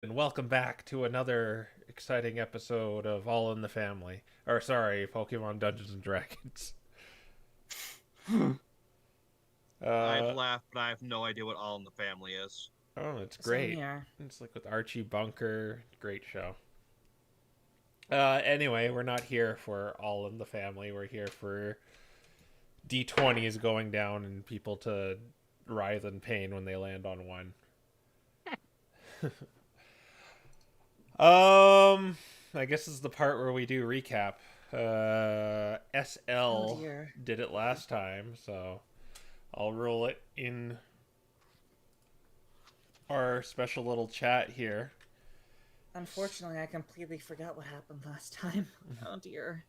And welcome back to another exciting episode of All in the Family. Or, sorry, Pokemon Dungeons and Dragons. I'd Uh, laugh, but I have no idea what All in the Family is. oh, it's Same great. here. It's like with Archie Bunker. Great show. Anyway, we're not here for All in the Family. We're here for D20s going down and people to writhe in pain when they land on one. I guess this is the part where we do recap. Oh SL dear. did it last time, so I'll roll it in our special little chat here. Unfortunately, I completely forgot what happened last time. Oh dear.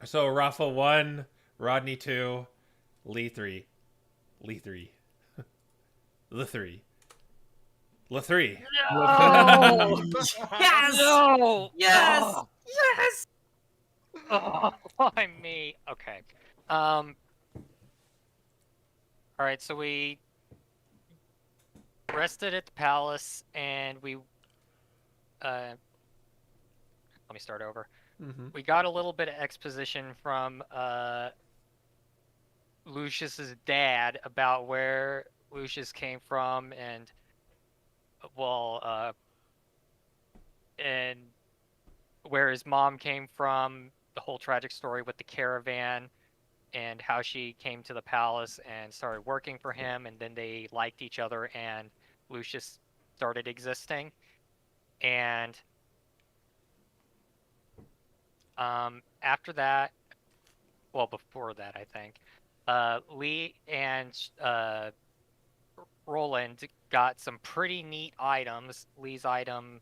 So Raffa 1, Rodney 2, Lee 3. Lee 3. The 3. The 3. No! Yes! No! Yes! Oh, Yes! oh, why me? Okay. All right, so we rested at the palace, and let me start over. Mm-hmm. We got a little bit of exposition from Lucius's dad about where Lucius came from, and and where his mom came from, the whole tragic story with the caravan, and how she came to the palace and started working for him, and then they liked each other, and Lucius started existing. And after that, well, before that, I think, Lee and Roland got some pretty neat items. Lee's item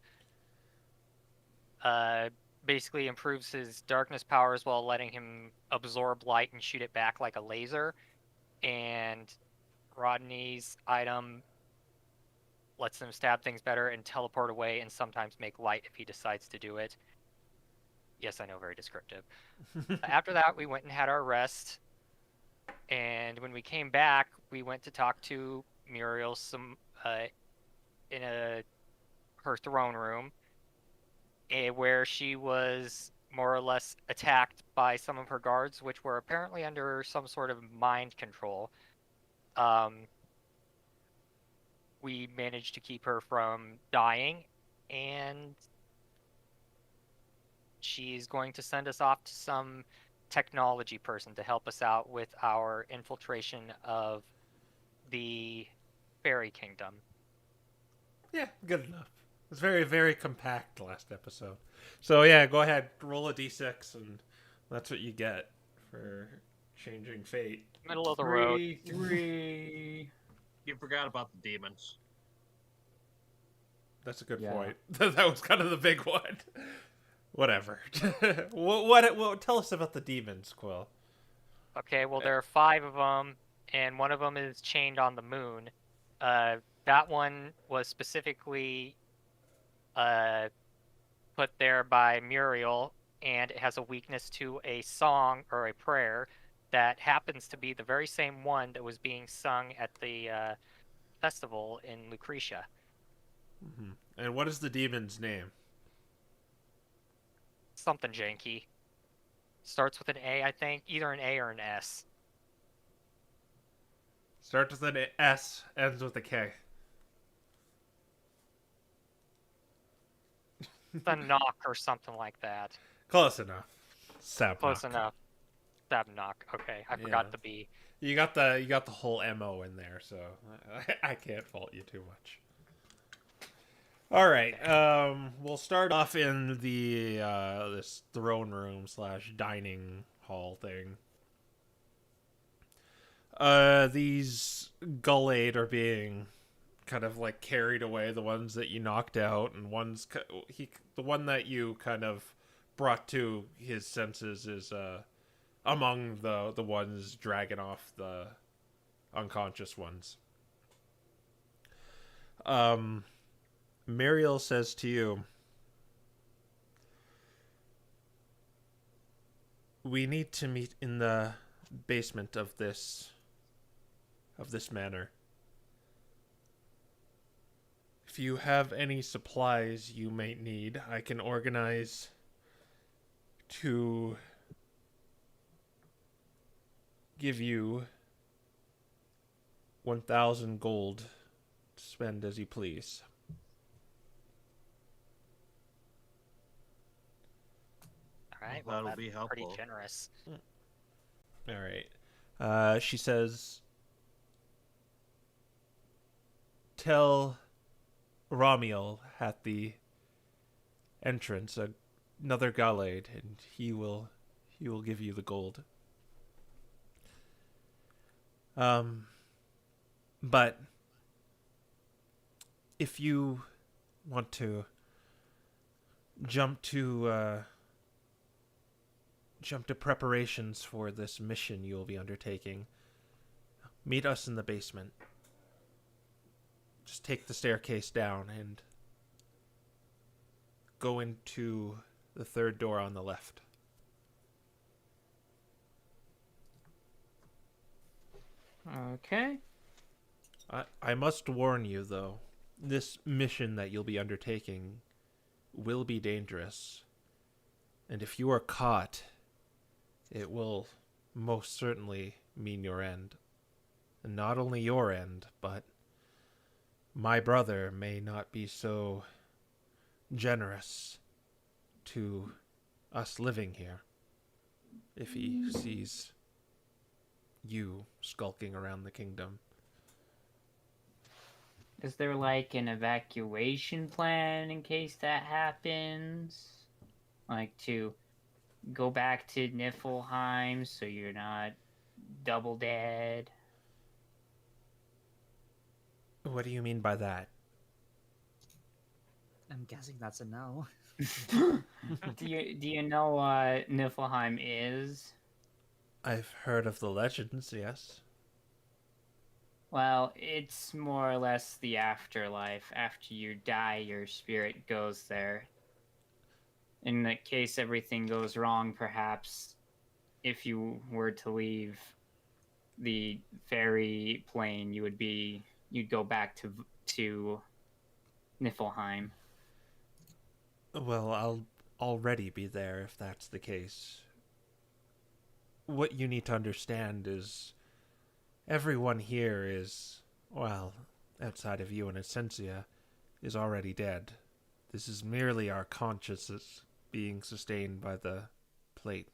uh, basically improves his darkness powers while letting him absorb light and shoot it back like a laser. And Rodney's item lets him stab things better and teleport away and sometimes make light if he decides to do it. Yes, I know, very descriptive. After that, we went and had our rest. And when we came back, we went to talk to Muriel in her throne room, where she was more or less attacked by some of her guards, which were apparently under some sort of mind control. We managed to keep her from dying, and she's going to send us off to some technology person to help us out with our infiltration of the fairy kingdom. Yeah, good enough. It was very, very compact last episode. So yeah, go ahead, roll a d6, and that's what you get for changing fate. Middle of the road. 3. You forgot about the demons. That's a good Yeah. point. That was kind of the big one. Whatever. What? Tell us about the demons, Quill. Okay, well, there are 5 of them, and one of them is chained on the moon. That one was specifically put there by Muriel, and it has a weakness to a song or a prayer that happens to be the very same one that was being sung at the festival in Lucretia. Mm-hmm. And what is the demon's name? Something janky. Starts with an A, I think. Either an A or an S. Starts with an S, ends with a K. The knock or something like that. Close enough. Sabnock. Close enough. Sabnock. Okay, I forgot the B. You got the whole MO in there, so I can't fault you too much. All right, we'll start off in the this throne room / dining hall thing. These Gullade are being kind of like carried away. The ones that you knocked out, and the one that you kind of brought to his senses is among the ones dragging off the unconscious ones. Muriel says to you, "We need to meet in the basement of this manor. if you have any supplies you might need, I can organize to give you 1,000 gold to spend as you please. All right, That'll well, be that's pretty helpful. generous. All right. She says, tell Ramiel at the entrance another Gallade, and he will give you the gold. But if you want to jump to preparations for this mission you will be undertaking, meet us in the basement. Just take the staircase down and go into the third door on the left. Okay. I must warn you, though, this mission that you'll be undertaking will be dangerous. And if you are caught, it will most certainly mean your end. And not only your end, but my brother may not be so generous to us living here if he sees you skulking around the kingdom. Is there like an evacuation plan in case that happens? Like to go back to Niflheim so you're not double dead? What do you mean by that? I'm guessing that's a no. Do you know what Niflheim is? I've heard of the legends, yes. Well, it's more or less the afterlife. After you die, your spirit goes there. In the case everything goes wrong, perhaps, if you were to leave the fairy plane, you'd go back to Niflheim. Well, I'll already be there if that's the case. What you need to understand is everyone here is, well, outside of you and Essentia, is already dead. This is merely our consciousness being sustained by the plate.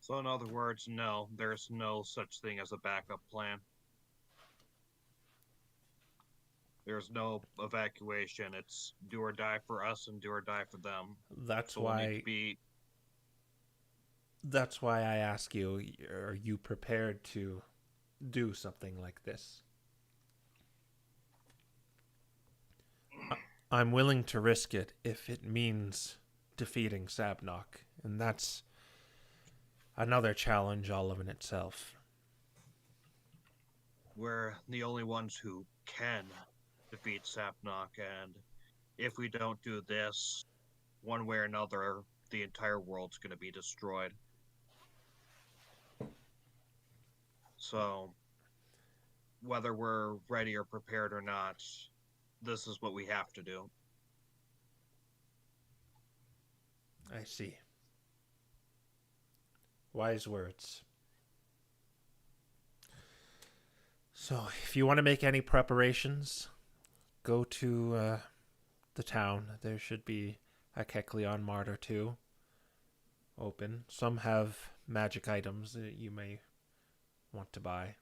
So in other words, no, there's no such thing as a backup plan. There's no evacuation. It's do or die for us and do or die for them. That's So we'll need why. to be... That's why I ask you: are you prepared to do something like this? I'm willing to risk it if it means defeating Sabnok, and that's another challenge all of in itself. We're the only ones who can defeat Sapnok, and if we don't do this, one way or another, the entire world's going to be destroyed. So, whether we're ready or prepared or not, this is what we have to do. I see. Wise words. So, if you want to make any preparations, go to the town. There should be a Kecleon Mart or two open. Some have magic items that you may want to buy.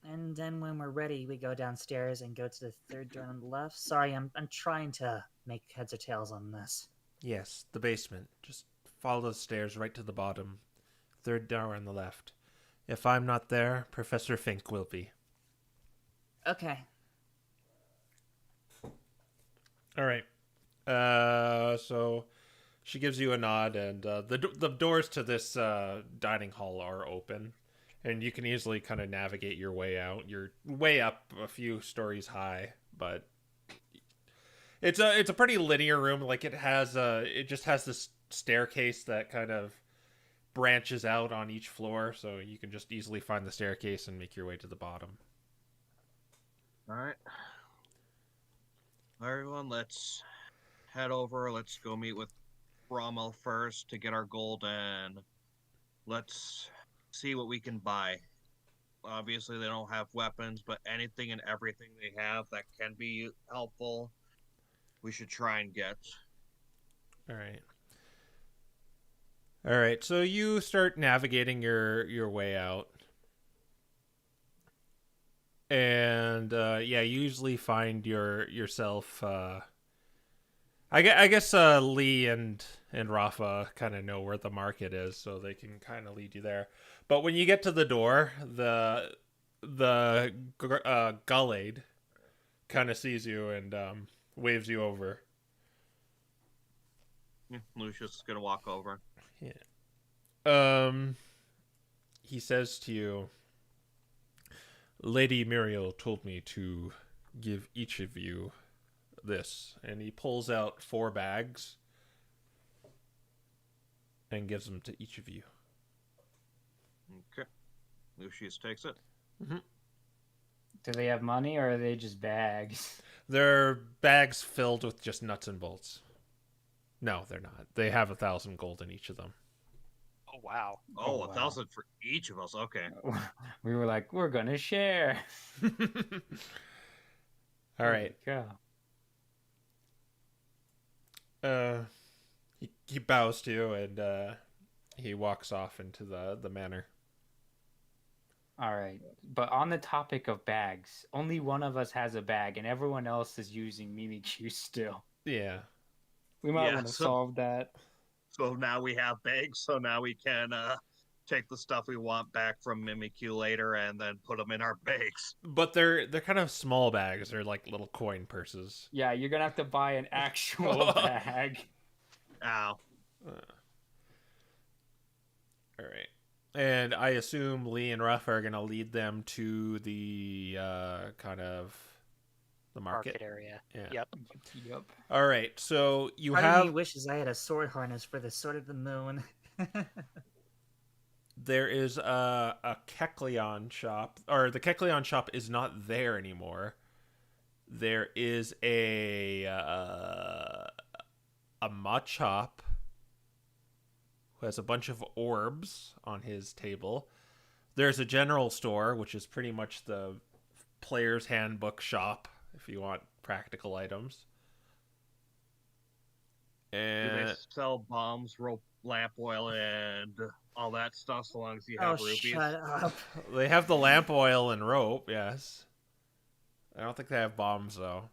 And then when we're ready, we go downstairs and go to the third door on the left. Sorry, I'm trying to make heads or tails on this. Yes, the basement. Just follow the stairs right to the bottom. Third door on the left. If I'm not there, Professor Fink will be. Okay. All right. So she gives you a nod, and the doors to this dining hall are open, and you can easily kind of navigate your way out. You're way up a few stories high, but it's a pretty linear room. Like it just has this staircase that kind of branches out on each floor, so you can just easily find the staircase and make your way to the bottom. All right. Everyone, let's head over. Let's go meet with Rommel first to get our gold, and let's see what we can buy. Obviously, they don't have weapons, but anything and everything they have that can be helpful, we should try and get. All right. All right. So you start navigating your way out. And yeah, you usually find yourself I guess Lee and Raffa kind of know where the market is, so they can kind of lead you there. But when you get to the door, the Gullade kind of sees you and waves you over. Lucius is gonna walk over. Yeah. He says to you, Lady Muriel told me to give each of you this, and he pulls out 4 bags and gives them to each of you. Okay. Lucius takes it. Mm-hmm. Do they have money or are they just bags? They're bags filled with just nuts and bolts. No, they're not. They have 1,000 gold in each of them. Oh wow. Oh, wow. 1,000 for each of us. Okay. We were like, we're gonna share. All right. Go. He bows to you and he walks off into the manor. All right, but on the topic of bags, only one of us has a bag, and everyone else is using Mimikyu still. Yeah. We might Yeah, want to so- solve that. So now we have bags, so now we can take the stuff we want back from Mimikyu later and then put them in our bags. But they're kind of small bags. They're like little coin purses. Yeah, you're gonna have to buy an actual bag. Ow. All right. And I assume Lee and Ruff are going to lead them to the kind of the market area. Yeah. Yep. Yep. All right. So you Part of have me wishes I had a sword harness for the Sword of the Moon. there is a Kecleon shop, or the Kecleon shop is not there anymore. There is a Machop who has a bunch of orbs on his table. There's a general store, which is pretty much the player's handbook shop if you want practical items. Do And they sell bombs, rope, lamp oil, and all that stuff so long as you Oh, have rupees? shut up. they have the lamp oil and rope, yes. I don't think they have bombs though.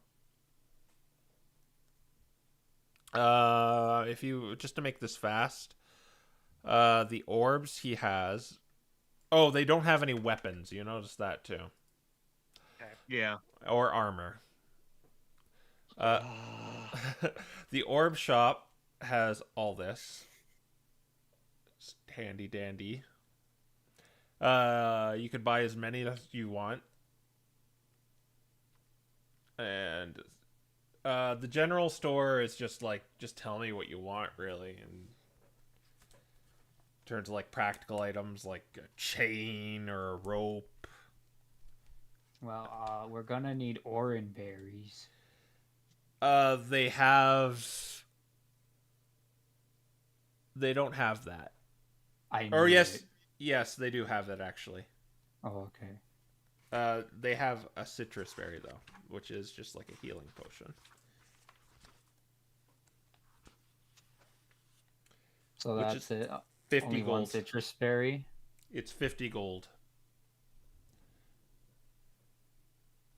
If you just to make this fast, the orbs he has. Oh, they don't have any weapons. You notice that too, Yeah. or armor. The orb shop has all this. It's handy dandy. You could buy as many as you want, and the general store is just tell me what you want, really, and in terms of like practical items like a chain or a rope. Well, we're gonna need oran berries. They don't have that. I Or knew yes, it. yes, they do have that actually. Oh, okay. They have a citrus berry though, which is just like a healing potion. So Which that's is it. 50 Only one gold. citrus berry. It's 50 gold.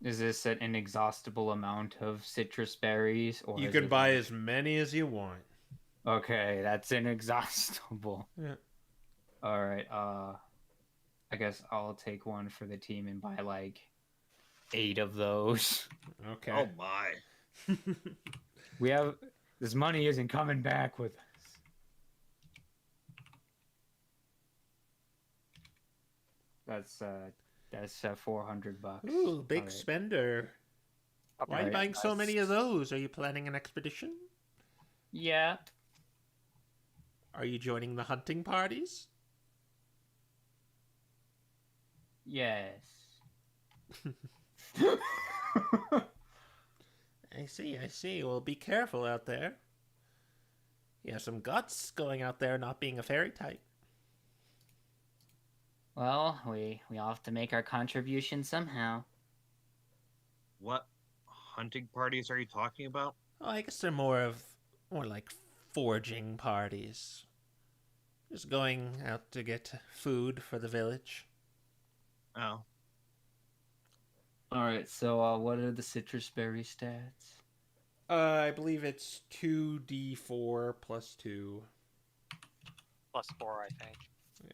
Is this an inexhaustible amount of citrus berries, or You is can it buy like- as many as you want. Okay, that's inexhaustible. Yeah. All right. I guess I'll take one for the team and buy like 8 of those. Okay. Oh my. We have this money isn't coming back with us. That's $400. Ooh, big Alright. spender. Why are you Alright, buying so many of those? Are you planning an expedition? Yeah. Are you joining the hunting parties? Yes. I see. Well, be careful out there. You have some guts going out there not being a fairy type. Well, we all have to make our contribution somehow. What hunting parties are you talking about? Oh, I guess they're more like foraging parties. Just going out to get food for the village. Oh, Alright, so what are the citrus berry stats? I believe it's 2d4 plus 2. Plus 4, I think. Yeah.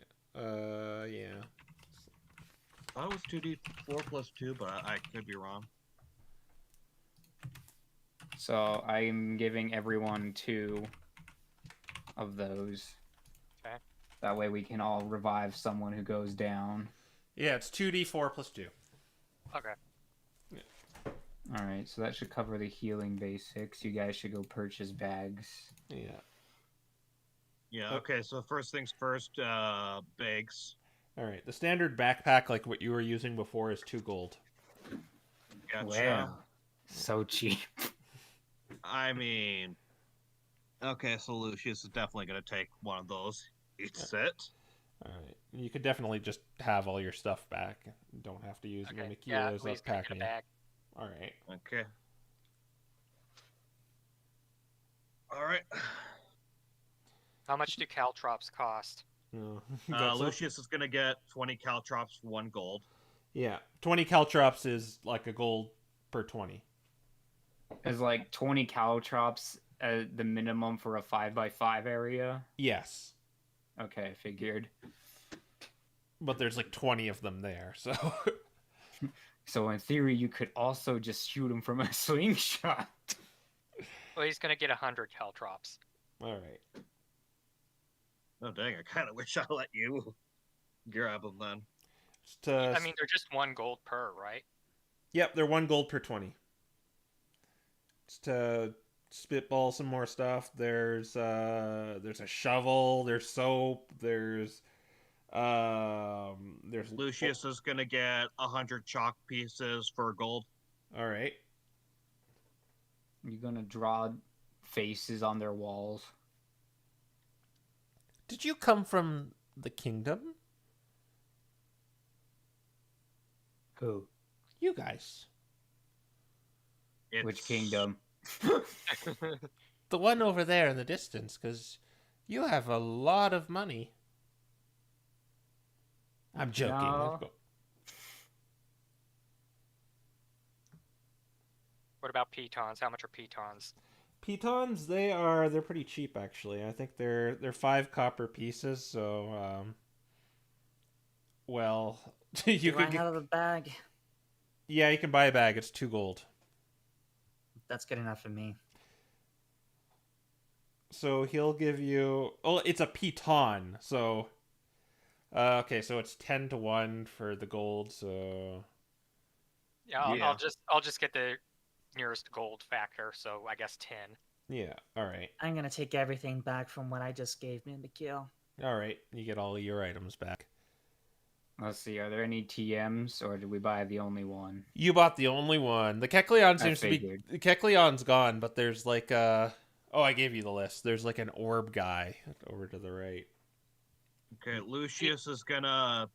I thought it was 2d4 plus 2, but I could be wrong. So I'm giving everyone 2 of those. Okay. That way we can all revive someone who goes down. Yeah, it's 2d4 plus 2. Okay. Alright, so that should cover the healing basics. You guys should go purchase bags. Yeah. Yeah, okay, so first things first, bags. Alright, the standard backpack, like what you were using before, is 2 gold. Gotcha. Wow. So cheap. I mean, okay, so Lucius is definitely going to take one of those. Eats it. Alright. You could definitely just have all your stuff back. You don't have to use Okay. Mimikilo's Yeah, please up get a packing. bag. Alright. Okay. Alright. How much do caltrops cost? No. That's it? Lucius is going to get 20 caltrops for 1 gold. Yeah. 20 caltrops is like a gold per 20. Is like 20 caltrops the minimum for a 5x5 area? Yes. Okay, I figured. But there's like 20 of them there, so... So in theory, you could also just shoot him from a slingshot. Well, he's gonna get 100 caltrops. Alright. Oh, dang, I kind of wish I let you grab them then. Just, I mean, they're just 1 gold per, right? Yep, they're 1 gold per 20. Just to spitball some more stuff, there's a shovel, there's soap, there's Lucius is going to get 100 chalk pieces for gold. Alright. You're gonna draw faces on their walls. Did you come from the kingdom? Who? You guys. Which kingdom? The one over there in the distance, because you have a lot of money. I'm joking. No. What about pitons? How much are pitons? Pitons, they're pretty cheap actually. I think they're 5 copper pieces, so well, you Do I could have a bag? yeah, you can buy a bag. It's 2 gold. That's good enough for me. So he'll give you. Oh, it's a piton. So, okay, so it's 10 to 1 for the gold. So Yeah, I'll, Yeah. I'll just get the nearest gold factor. So I guess 10. yeah, all right, I'm gonna take everything back from what I just gave me to kill. all right. You get all of your items back. Let's see, are there any TMs, or did we buy the only one? You bought the only one. The Kecleon seems to be. figured. The Kecleon's gone, but there's like oh, I gave you the list. There's like an orb guy over to the right. Okay, Lucius is going to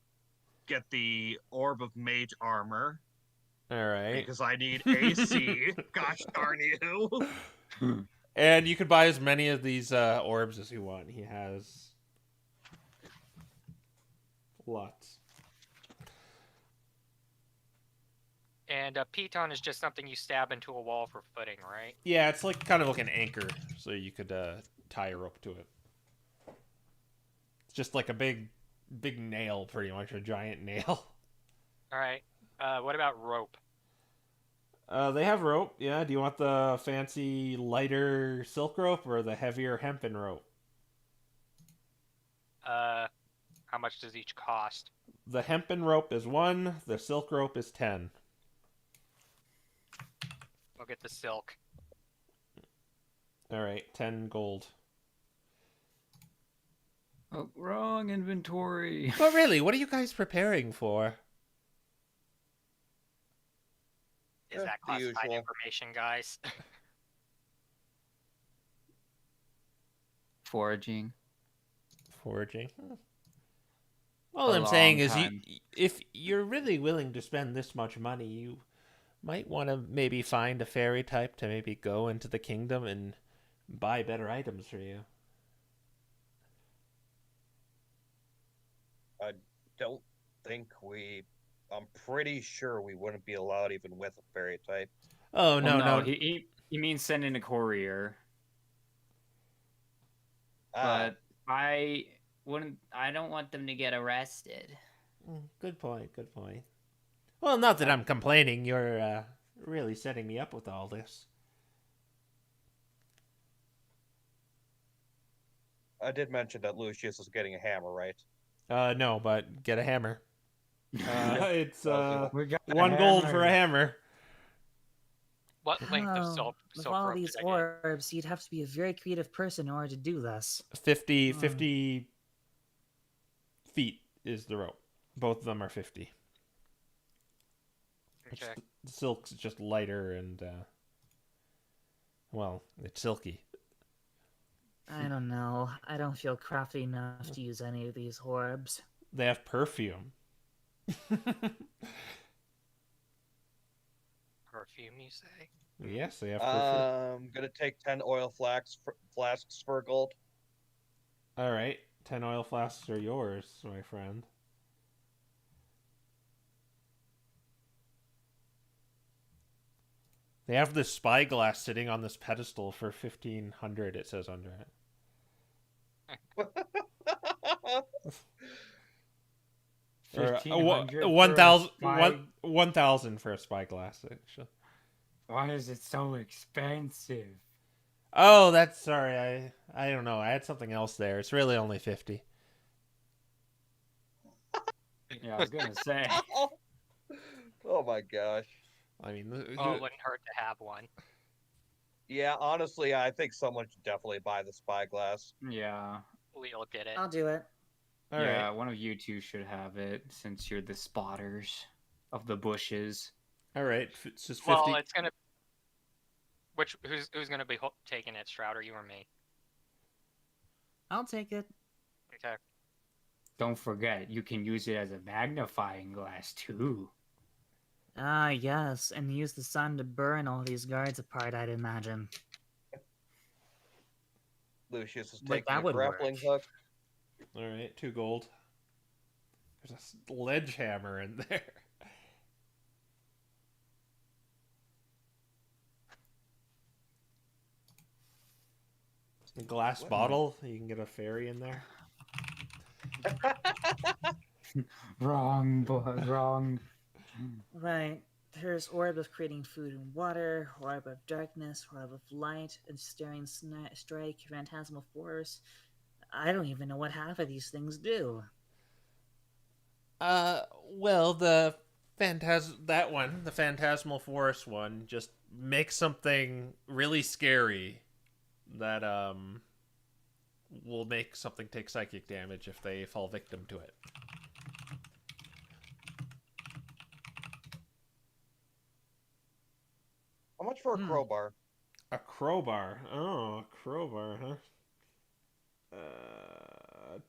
get the Orb of Mage Armor All right. because I need AC. Gosh darn you. And you could buy as many of these orbs as you want. He has lots. And a piton is just something you stab into a wall for footing, right? Yeah, it's like kind of like an anchor, so you could tie a rope to it. It's just like a big nail, pretty much, a giant nail. All right. What about rope? They have rope. Yeah. Do you want the fancy lighter silk rope or the heavier hempen rope? How much does each cost? The hempen rope is 1. The silk rope is 10. We'll get the silk. All right, 10 gold. Oh, wrong inventory. But really, what are you guys preparing for? Is that the classified usual. information, guys? Foraging. Foraging. All A I'm saying long is, time. if you're really willing to spend this much money, you might want to maybe find a fairy type to maybe go into the kingdom and buy better items for you. I don't think I'm pretty sure we wouldn't be allowed even with a fairy type. Oh, Well, no, no. He means sending a courier. Ah, But I don't want them to get arrested. Good point, good point. Well, not that I'm complaining. You're really setting me up with all this. I did mention that Lucius is getting a hammer, right? No, but get a hammer. It's We got a 1 gold for a hammer. hammer. What length of Oh, with silk all rope these did I get? orbs, you'd have to be a very creative person in order to do this. 50 feet is the rope. Both of them are 50. Okay. The silk's just lighter and, well, it's silky. I don't know. I don't feel crafty enough to use any of these orbs. They have perfume. Perfume, you say? Yes, they have perfume. I'm gonna take 10 oil flasks for gold. All right, 10 oil flasks are yours, my friend. They have this spyglass sitting on this pedestal for 1,500, it says under it. Or 1,500 1,000 for a spyglass, actually. Why is it so expensive? Oh, that's sorry. I don't know. I had something else there. It's really only 50. Yeah, I was gonna say. Oh my gosh. I mean, Oh, it wouldn't hurt to have one. Yeah, honestly, I think someone should definitely buy the spyglass. Yeah. We'll get it. I'll do it. all Yeah, right, one of you two should have it since you're the spotters of the bushes. all right. It's just 50. Well, it's gonna. Who's gonna be taking it, Strouder, you or me? I'll take it. Okay. Don't forget, you can use it as a magnifying glass too. Ah, yes, and use the sun to burn all these guards apart, I'd imagine. Lucius is But taking that a would grappling work. hook. All right, 2 gold. There's a sledgehammer in there. A glass bottle. You can get a fairy in there. Wrong, boy, wrong. Right. There's orb of creating food and water, orb of darkness, orb of light, ensnaring strike, phantasmal force. I don't even know what half of these things do. Well, the Phantasmal Force one, just makes something really scary that, will make something take psychic damage if they fall victim to it. How much for a crowbar? A crowbar. Oh, a crowbar, huh?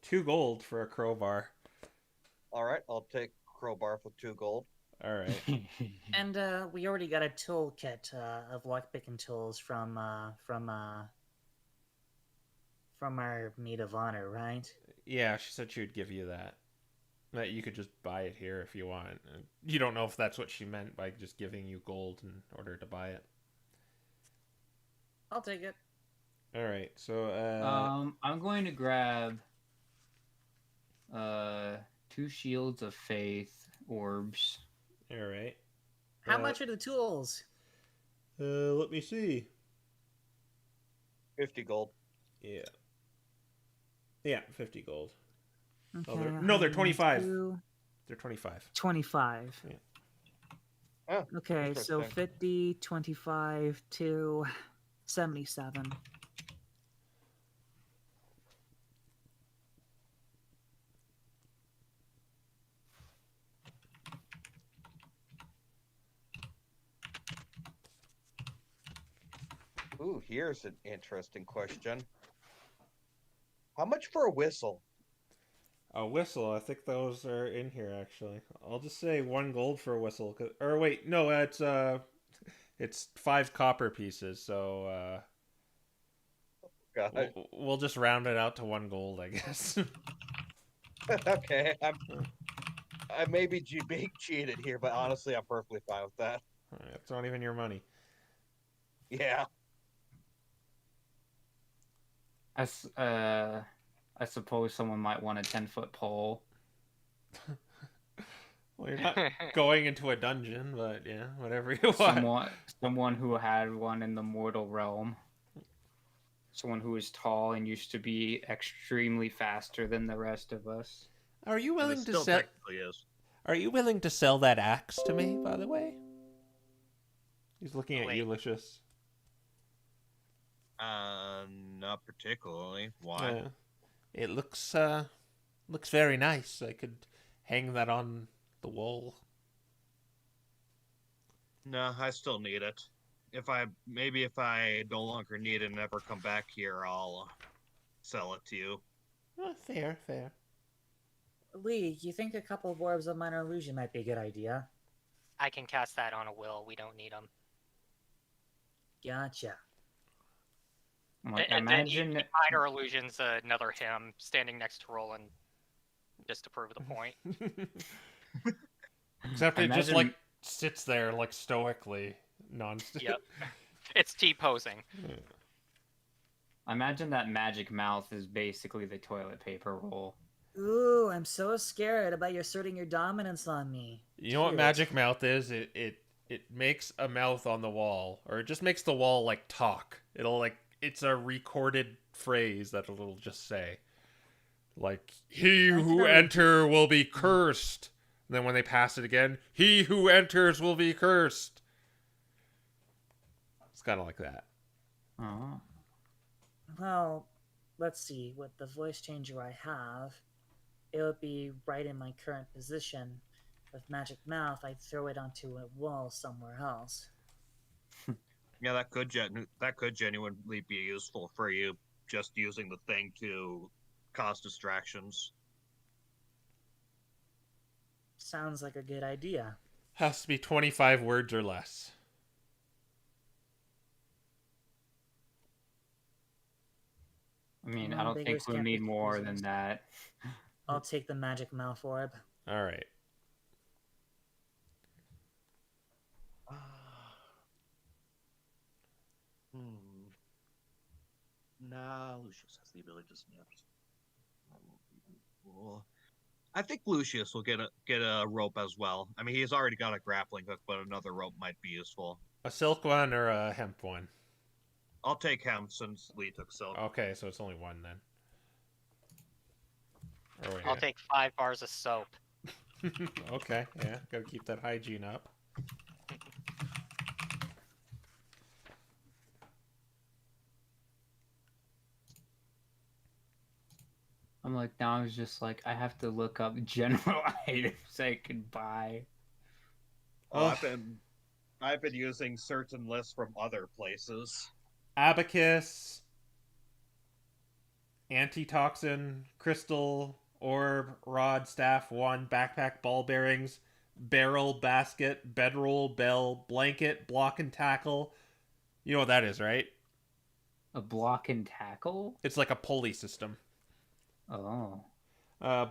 2 gold for a crowbar. Alright, I'll take crowbar for 2 gold. All right. And we already got a toolkit of lockpicking tools from our maid of honor, right? Yeah, she said she would give you that. That you could just buy it here if you want. You don't know if that's what she meant by just giving you gold in order to buy it. I'll take it. All right, so I'm going to grab 2 shields of faith orbs. all right. How much are the tools? Let me see. 50 gold. Yeah. Yeah, 50 gold. Okay, No, they're 25. 102, They're 25. 25. Yeah. Oh, Okay, so interesting. 50, 25 to 77. Ooh, here's an interesting question. How much for a whistle? A whistle. I think those are in here actually. I'll just say 1 gold for a whistle. Or wait, no, it's 5 copper pieces. So God. we'll just round it out to 1 gold, I guess. Okay, I may be being cheated here, but honestly, I'm perfectly fine with that. It's not even your money. Yeah. I suppose someone might want a 10-foot pole. Well, you're not going into a dungeon, but yeah, whatever you want. Someone who had one in the mortal realm. Someone who is tall and used to be extremely faster than the rest of us. Are you And it willing to still sell? technically is. Are you willing to sell that axe to me? By the way, he's looking at Wait. you, Lucius. Not particularly. Why? Yeah. It looks very nice. I could hang that on the wall. No, I still need it. If I no longer need it and ever come back here, I'll sell it to you. Fair. Lee, you think a couple of orbs of minor illusion might be a good idea? I can cast that on a will. We don't need them. Gotcha. Like, And then imagine minor illusions, another him standing next to Roland, just to prove the point. Except it just Imagine- like sits there like stoically, non-stop. Yep. It's T-posing. imagine that magic mouth is basically the toilet paper roll. Ooh, I'm so scared about you asserting your dominance on me. You know what Cute. magic mouth is? It makes a mouth on the wall, or it just makes the wall like talk. It's a recorded phrase that it'll just say, like, "He who enter will be cursed." And then when they pass it again, "He who enters will be cursed." It's kind of like that. Oh. Well, let's see. With the voice changer I have, it would be right in my current position. With magic mouth, I'd throw it onto a wall somewhere else. Yeah, that could genuinely be useful for you, just using the thing to cause distractions. Sounds like a good idea. Has to be 25 words or less. I mean, I Well, don't think beggars we can't be need more than choosers. that. I'll take the magic mouth orb. All right. Nah, Lucius has the ability to snap. I think Lucius will get a rope as well. I mean, he's already got a grappling hook, but another rope might be useful. A silk one or a hemp one? I'll take hemp since Lee took silk. Okay, so it's only one then. Or wait, I'll take 5 bars of soap. Okay, yeah, gotta keep that hygiene up. I'm like, now I was just like, I have to look up general items I could buy. Oh, Ugh. I've been using certain lists from other places. Abacus, antitoxin, crystal, orb, rod, staff, wand, backpack, ball bearings, barrel, basket, bedroll, bell, blanket, block and tackle. You know what that is, right? A block and tackle? It's like a pulley system. Oh.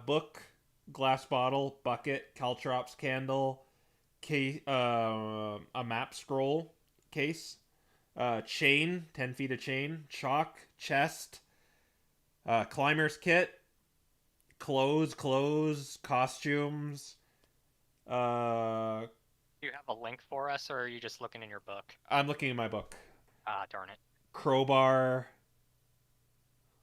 Book, glass bottle, bucket, caltrops candle, case, a map scroll case, chain, 10 feet of chain, chalk, chest, climber's kit, clothes, costumes. Do you have a link for us, or are you just looking in your book? I'm looking in my book. Ah, darn it. Crowbar.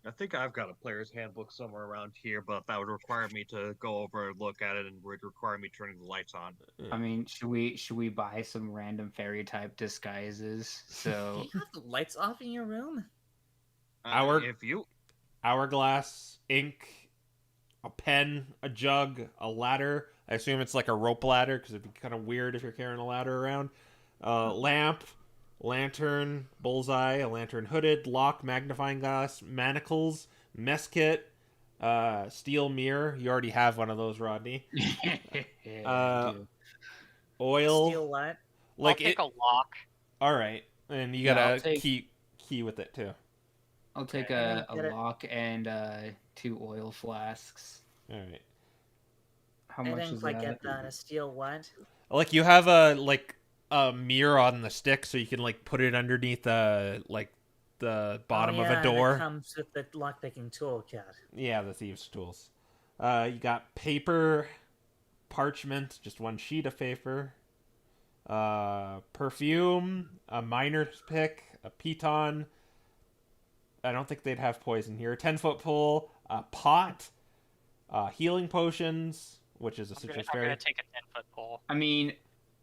I think I've got a player's handbook somewhere around here, but that would require me to go over and look at it, and would require me turning the lights on. I mean, should we buy some random fairy type disguises? Do So you have the lights off in your room? If you Hourglass, ink, a pen, a jug, a ladder. I assume it's like a rope ladder because it'd be kind of weird if you're carrying a ladder around. Lamp, lantern, bullseye, a lantern hooded, lock, magnifying glass, manacles, mess kit, steel mirror. You already have one of those, Rodney. I do. Oil. Steal what? I'll take a lock. All right, and you Yeah, got I'll a take- key with it too. I'll take Okay. a Get it. lock and 2 oil flasks. All right. How I much didn't is quite that? get that. A steal what? Like you have a mirror on the stick, so you can like put it underneath the bottom Oh, of yeah, a door. And it comes with the lockpicking toolkit. Yeah, the thieves' tools. You got paper, parchment, just one sheet of paper. Perfume, a miner's pick, a piton. I don't think they'd have poison here. 10-foot pole, a pot, healing potions, which is a citrus I'm berry. gonna take a 10-foot pole. I mean,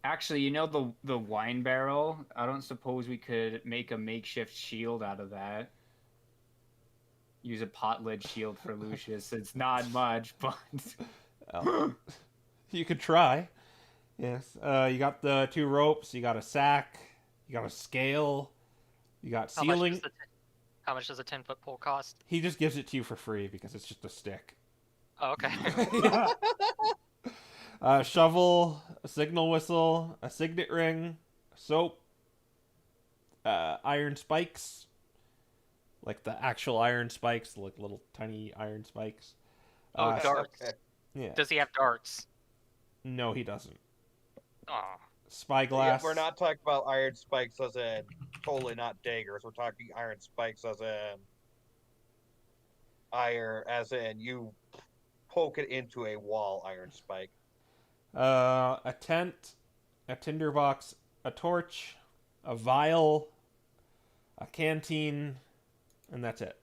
actually, you know the wine barrel? I don't suppose we could make a makeshift shield out of that. Use a pot lid shield for Lucius. It's not much, but Well, you could try. Yes. You got the 2 ropes. You got a sack. You got a scale. You got How much ceiling. How much does a 10-foot pole cost? He just gives it to you for free because it's just a stick. Oh, okay. Shovel, a signal whistle, a signet ring, soap, iron spikes, like the actual iron spikes, like little tiny iron spikes. Oh, darts. Okay. Yeah. Does he have darts? No, he doesn't. Oh. Spyglass. Yeah, we're not talking about iron spikes as in totally not daggers. We're talking iron spikes as in iron, as in you poke it into a wall. Iron spike. A tent, a tinderbox, a torch, a vial, a canteen, and that's it.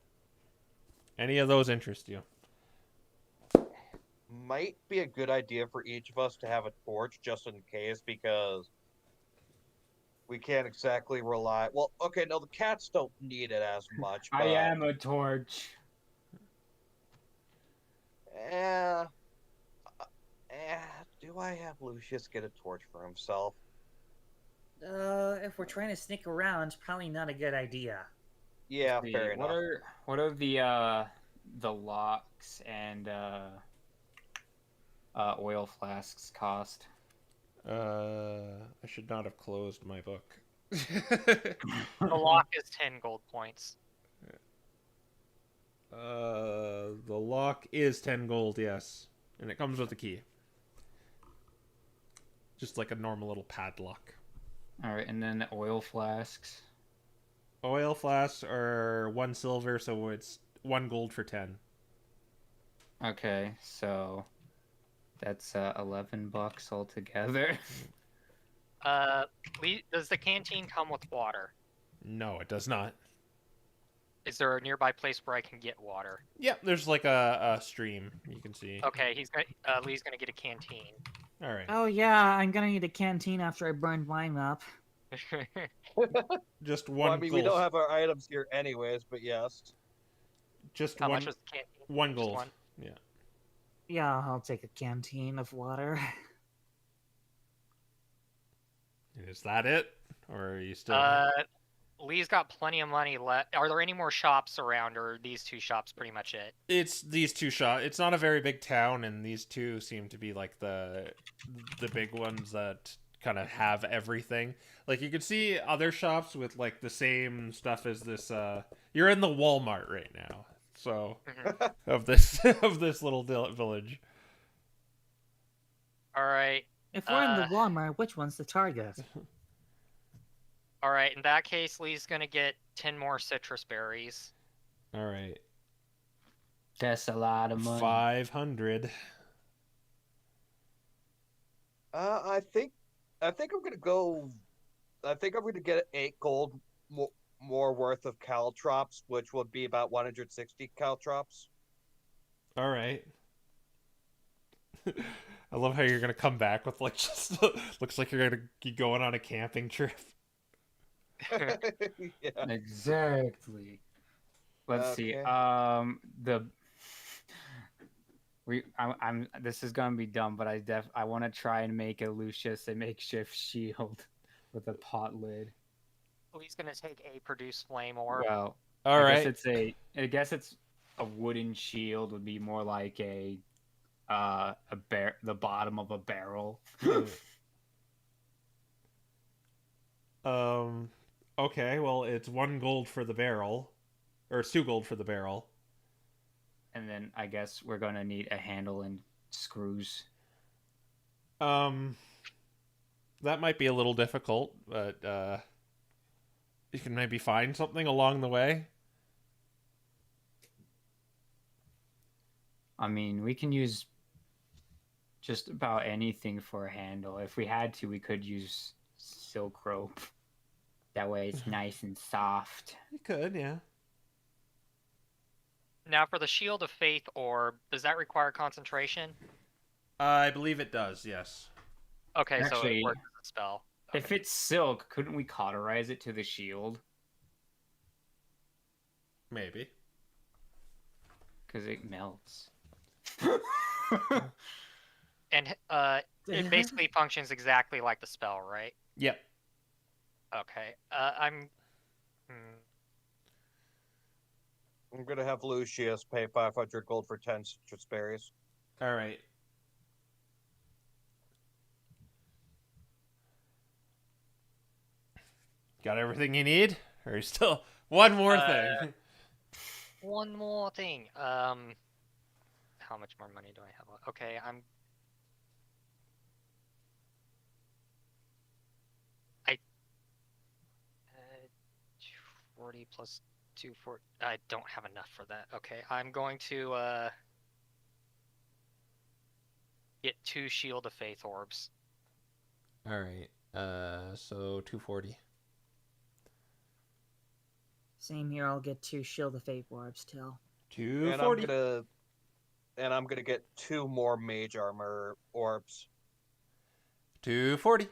Any of those interest you? Might be a good idea for each of us to have a torch just in case, because we can't exactly rely. Well, okay, no, the cats don't need it as much. But, I am a torch. Do I have Lucius get a torch for himself? If we're trying to sneak around, probably not a good idea. Yeah, See, fair enough. What are the locks and oil flasks cost? I should not have closed my book. The lock is 10 gold points. The lock is 10 gold, yes. And it comes with a key. Just like a normal little padlock. All right, and then the oil flasks. Oil flasks are 1 silver, so it's 1 gold for 10. Okay, so that's $11 altogether. Does the canteen come with water? No, it does not. Is there a nearby place where I can get water? Yep, there's like a stream you can see. Okay, Lee's gonna get a canteen. All right. Oh yeah, I'm gonna need a canteen after I burned mine up. Just 1 Well, I mean, gold. we don't have our items here anyways, but yes. Just How 1, much was the canteen? 1 Just gold. one? Yeah. Yeah, I'll take a canteen of water. Is that it? Or are you still... Lee's got plenty of money left. Are there any more shops around, or are these 2 shops pretty much it? It's these 2 shops. It's not a very big town, and these 2 seem to be like the big ones that kind of have everything. Like you can see other shops with like the same stuff as this. You're in the Walmart right now, so of this little village. All right. If we're in the Walmart, which one's the Target? All right. In that case, Lee's gonna get 10 more citrus berries. All right, That's a lot of money. 500. I think I'm gonna go. I think I'm gonna get 8 gold more worth of caltrops, which would be about 160 caltrops. All right. I love how you're gonna come back with like just looks like you're gonna be going on a camping trip. Yeah. Exactly. Let's see. Okay. I'm this is gonna be dumb, but I want to try and make a Lucius a makeshift shield with a pot lid. Who's gonna take a produce flame orb? Well, All right. I guess it's a wooden shield would be more like the bottom of a barrel. Okay, well, it's 1 gold for the barrel. Or it's 2 gold for the barrel. And then I guess we're gonna need a handle and screws. That might be a little difficult, but you can maybe find something along the way. I mean, we can use just about anything for a handle. If we had to, we could use silk rope. That way it's nice and soft. You could, yeah. Now, for the Shield of Faith orb, does that require concentration? I believe it does, yes. Okay, so Actually, it works as a spell. If it's silk, couldn't we cauterize it to the shield? Maybe. Because it melts. And it basically functions exactly like the spell, right? Yep. Okay. I'm gonna have Lucius pay 500 gold for 10 citrus berries. All right. Got everything you need? Or you still one more thing? One more thing. How much more money do I have? Okay, 40 plus 240. I don't have enough for that. Okay, I'm going to get 2 Shield of Faith orbs. All right. So 240. Same here. I'll get 2 Shield of Fate orbs till. 240. And I'm gonna get 2 more mage armor orbs. 240.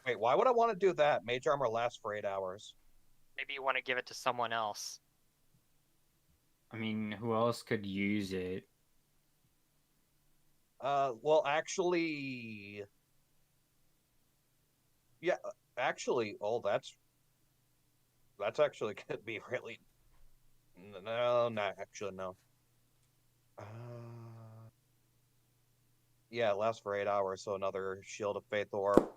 Wait, why would I want to do that? Mage armor lasts for 8 hours. Maybe you want to give it to someone else. I mean, who else could use it? Well, actually, yeah, actually, that's actually could be really. No, actually, no. Yeah, it lasts for 8 hours, so another Shield of Faith orb,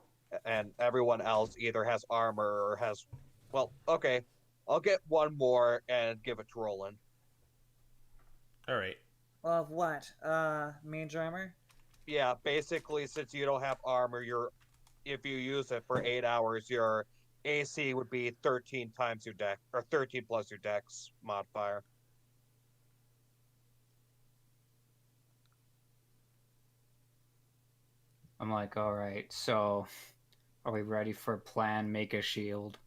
and everyone else either has armor or has. Well, okay, I'll get 1 more and give it to Roland. All right. Of what? Mage armor? Yeah, basically, since you don't have armor, if you use it for 8 hours, your AC would be 13 times your dex, or 13 plus your dex modifier. I'm like, all right, so are we ready for plan make a shield?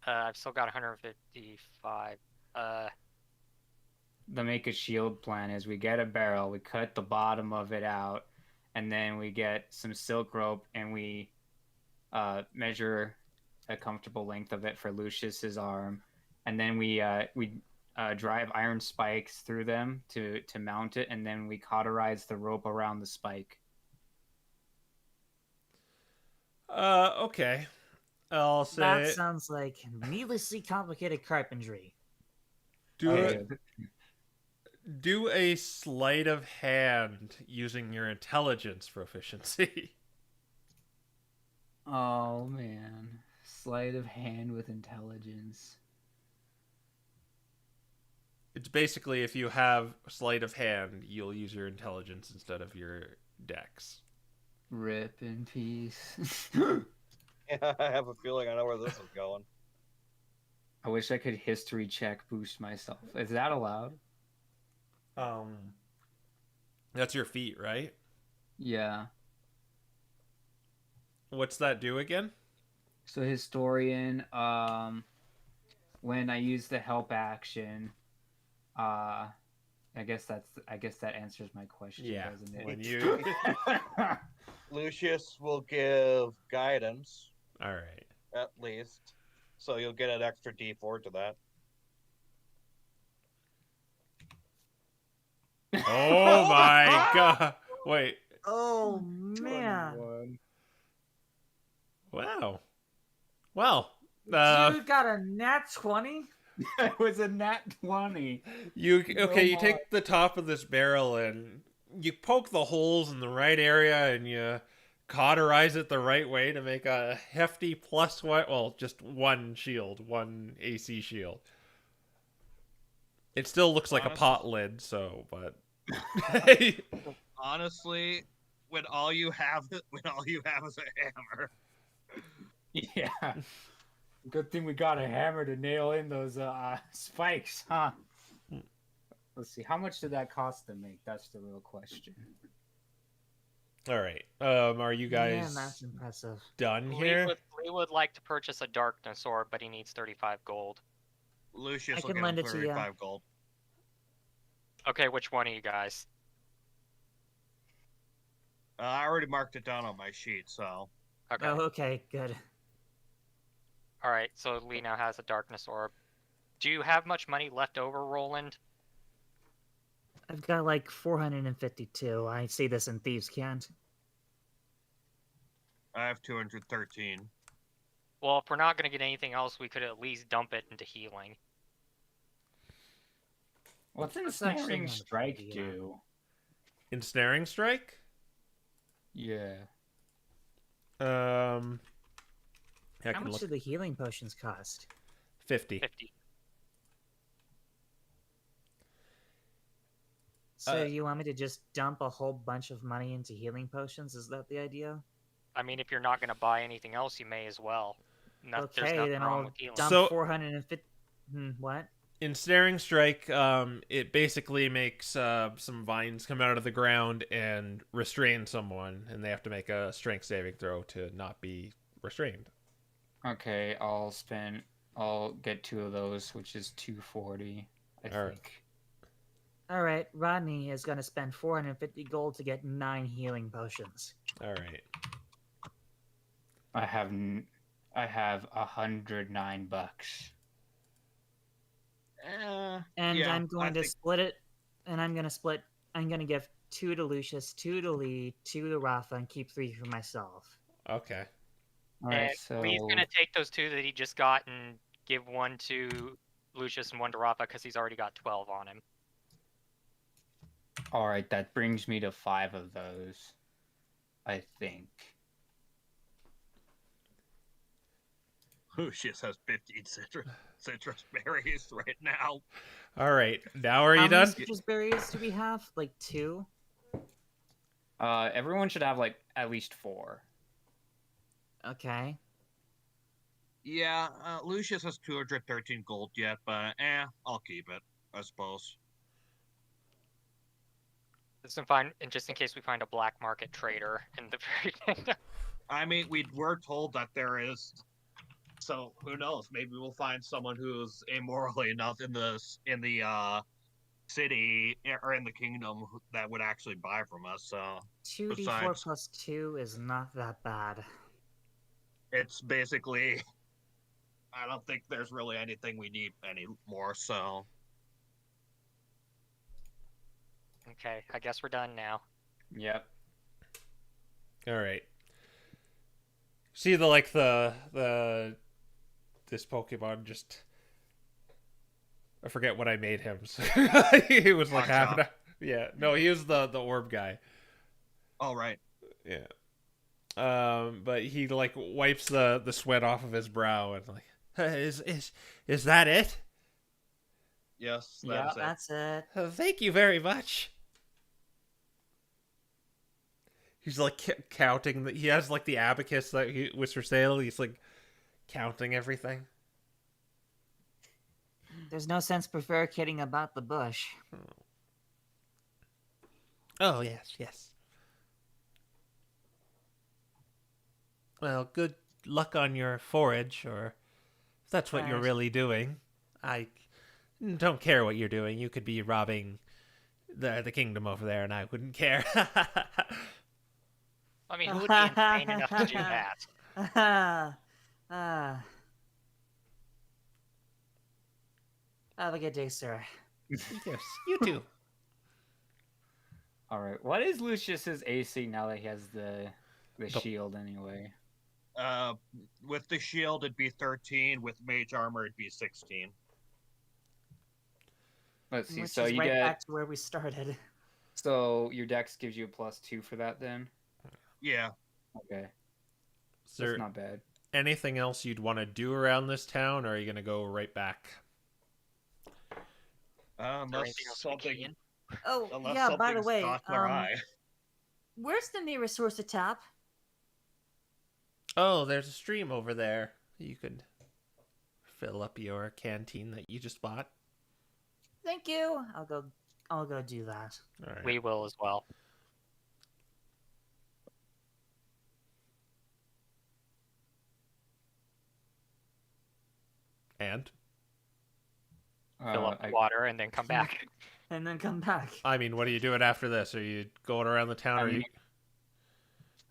I've still got 155. The make a shield plan is we get a barrel, we cut the bottom of it out, and then we get some silk rope and we measure a comfortable length of it for Lucius's arm, and then we drive iron spikes through them to mount it, and then we cauterize the rope around the spike. Okay. I'll say That sounds like needlessly complicated carpentry. do a sleight of hand using your intelligence proficiency. Oh man, sleight of hand with intelligence. It's basically if you have sleight of hand, you'll use your intelligence instead of your dex. Rip in peace. Yeah, I have a feeling I know where this is going. I wish I could history check boost myself. Is that allowed? That's your feat, right? Yeah. What's that do again? So historian, when I use the help action, I guess that answers my question, Yeah. doesn't it? When you Lucius will give guidance, All right. at least, so you'll get an extra D4 to that. Oh my god. Wait. Oh man! Wow. Well, You got a nat 20? It was a nat 20. you No you more. take the top of this barrel and you poke the holes in the right area and you cauterize it the right way to make a hefty +1, well, just one shield, one AC shield. It still looks like a pot lid, so, but Honestly, when all you have is a hammer. Yeah. Good thing we got a hammer to nail in those spikes, huh? Let's see. How much did that cost to make? That's the real question. all right. Are you Yeah, guys that's impressive. done Lee here? would like to purchase a darkness orb, but he needs 35 gold. Lucius I will can get lend him it to you. 35 gold. Okay, which one of you guys? I already marked it down on my sheet, so. Okay. Oh, okay, good. All right, so Lee now has a darkness orb. Do you have much money left over, Roland? I've got like 452. I see this in Thieves' Cant. I have 213. Well, if we're not going to get anything else, we could at least dump it into healing. What's That's actually ensnaring not a bad strike idea. do? Ensnaring strike? Yeah. I How can much look. do the healing potions cost? 50. 50. So you want me to just dump a whole bunch of money into healing potions? Is that the idea? I mean, if you're not going to buy anything else, you may as well. There's Okay, nothing then wrong I'll with healing. dump So- 450. What? Ensnaring strike, it basically makes some vines come out of the ground and restrain someone, and they have to make a strength saving throw to not be restrained. Okay, I'll get 2 of those, which is 240, I All right. think. All right, Rodney is going to spend 450 gold to get 9 healing potions. All right. I have 109 bucks. And Yeah, I'm going I to think- split it. And I'm going to give 2 to Lucius, 2 to Lee, 2 to Raffa, and keep 3 for myself. Okay. All right, And so Lee's going to take those 2 that he just got and give 1 to Lucius and 1 to Rafa because he's already got 12 on him. all right, that brings me to 5 of those, I think. Lucius has 15 citrus berries right now. All right. Now are How you many done? citrus berries do we have? Like 2? Everyone should have like at least 4. Okay. Yeah, Lucius has 213 gold yet, but I'll keep it, I suppose. And just in case we find a black market trader in the very kingdom. I mean, we were told that there is, so who knows? Maybe we'll find someone who's immorally enough in the city or in the kingdom that would actually buy from us. So 2d4 Besides- plus 2 is not that bad. it's basically, I don't think there's really anything we need anymore. So Okay, I guess we're done now. Yep. All right. See the this Pokemon just, I forget what I made him. So he was like Hot half. Yeah. No, he was the orb guy. all right. Yeah. But he like wipes the sweat off of his brow and like, is that it? Yes, Yeah, that's it. that's it. Thank you very much. He's like counting. He has like the abacus that he was for sale. He's like counting everything. There's no sense prevaricating about the bush. Oh yes, yes. Well, good luck on your forage, or if that's what you're Thanks. really doing. I don't care what you're doing. You could be robbing the kingdom over there, and I wouldn't care. I mean, who would be insane enough to do that? Have a good day, sir. Yes, you too. All right. What is Lucius's AC now that he has the shield anyway? With the shield, it'd be 13. With mage armor, it'd be 16. Let's see. Which So is you right get. back to where we started. So your dex gives you a +2 for that then. Yeah. Okay, Is there that's not bad. anything else you'd want to do around this town, or are you going to go right back? Is there Unless anything else we can something, gain? Oh, unless yeah, by the something's way, caught our eye. where's the nearest source to tap? Oh, there's a stream over there. You could fill up your canteen that you just bought. Thank you. I'll go do that. All right. We will as well. And Fill up water and then come back. And then come back. I mean, what are you doing after this? Are you going around the town? I Or mean-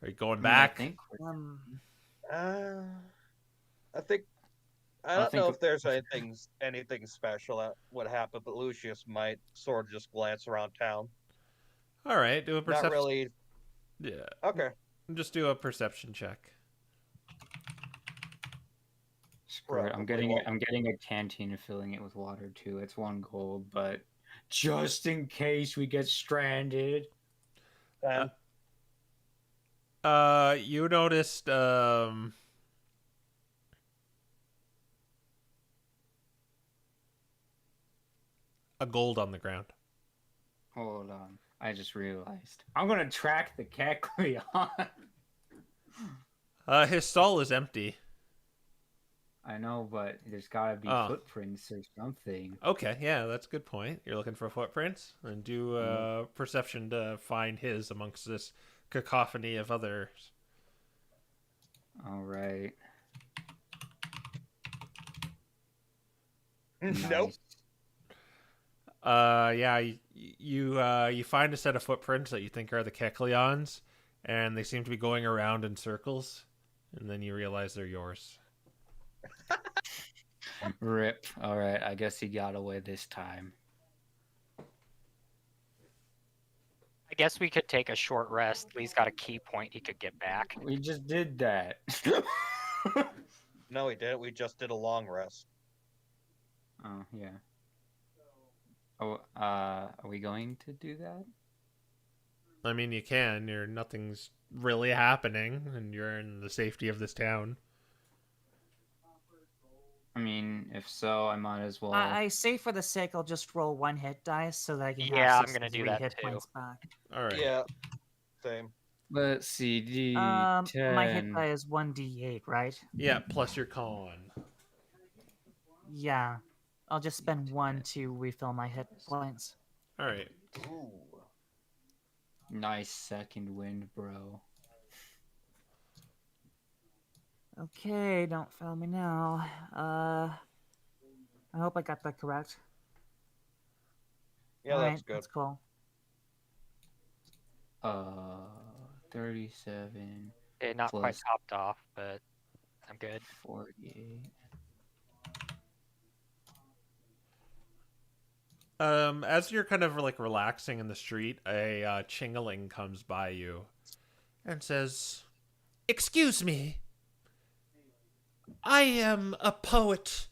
are you going I back? think I think I I don't think know it- if there's anything special that would happen, but Lucius might sort of just glance around town. All right, do a Not perception. really. Yeah, Okay. just do a perception check. Screw it. I'm Probably won't. getting a canteen and filling it with water too. It's 1 gold, but just in case we get stranded. And You noticed a gold on the ground. Hold on. I just realized. I'm gonna track the Kecleon. His stall is empty. I know, but there's gotta be Oh. footprints or something. Okay, yeah, that's a good point. You're looking for footprints, and do perception to find his amongst this cacophony of others. All right. Nope. Nice. Yeah, you find a set of footprints that you think are the Kecleons, and they seem to be going around in circles, and then you realize they're yours. Rip. All right. I guess he got away this time. I guess we could take a short rest. Lee's got a key point he could get back. We just did that. No, we didn't. We just did a long rest. Oh yeah. Oh, are we going to do that? I mean, you can. Nothing's really happening, and you're in the safety of this town. I mean, if so, I might as well. I say for the sake, I'll just roll 1 hit dice so that I can Yeah, have I'm gonna do 63 that hit too. points back. All right. Yeah. Same. Let's see. D10. My hit die is 1d8, right? Yeah, plus your con. Yeah. I'll just spend 1 to refill my hit points. All right. Ooh. Nice second wind, bro. Okay, don't fail me now. I hope I got that correct. Yeah, Alright, that's good. That's cool. 37, Not quite Plus- topped off, but I'm good. 48. As you're kind of like relaxing in the street, a Chingaling comes by you and says, "Excuse me. I am a poet,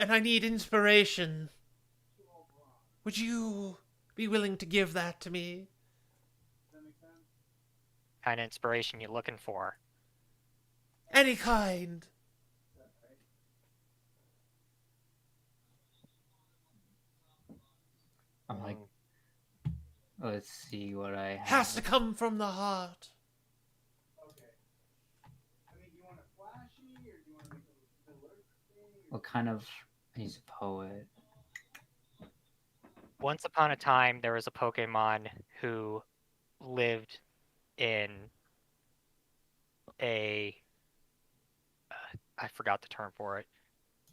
and I need inspiration. Would you be willing to give that to me?" Kind of inspiration you looking for? "Any kind." I'm like, let's see what I have. "Has to come from the heart." What kind of? He's a poet. Once upon a time, there was a Pokemon who lived in a I forgot the term for it,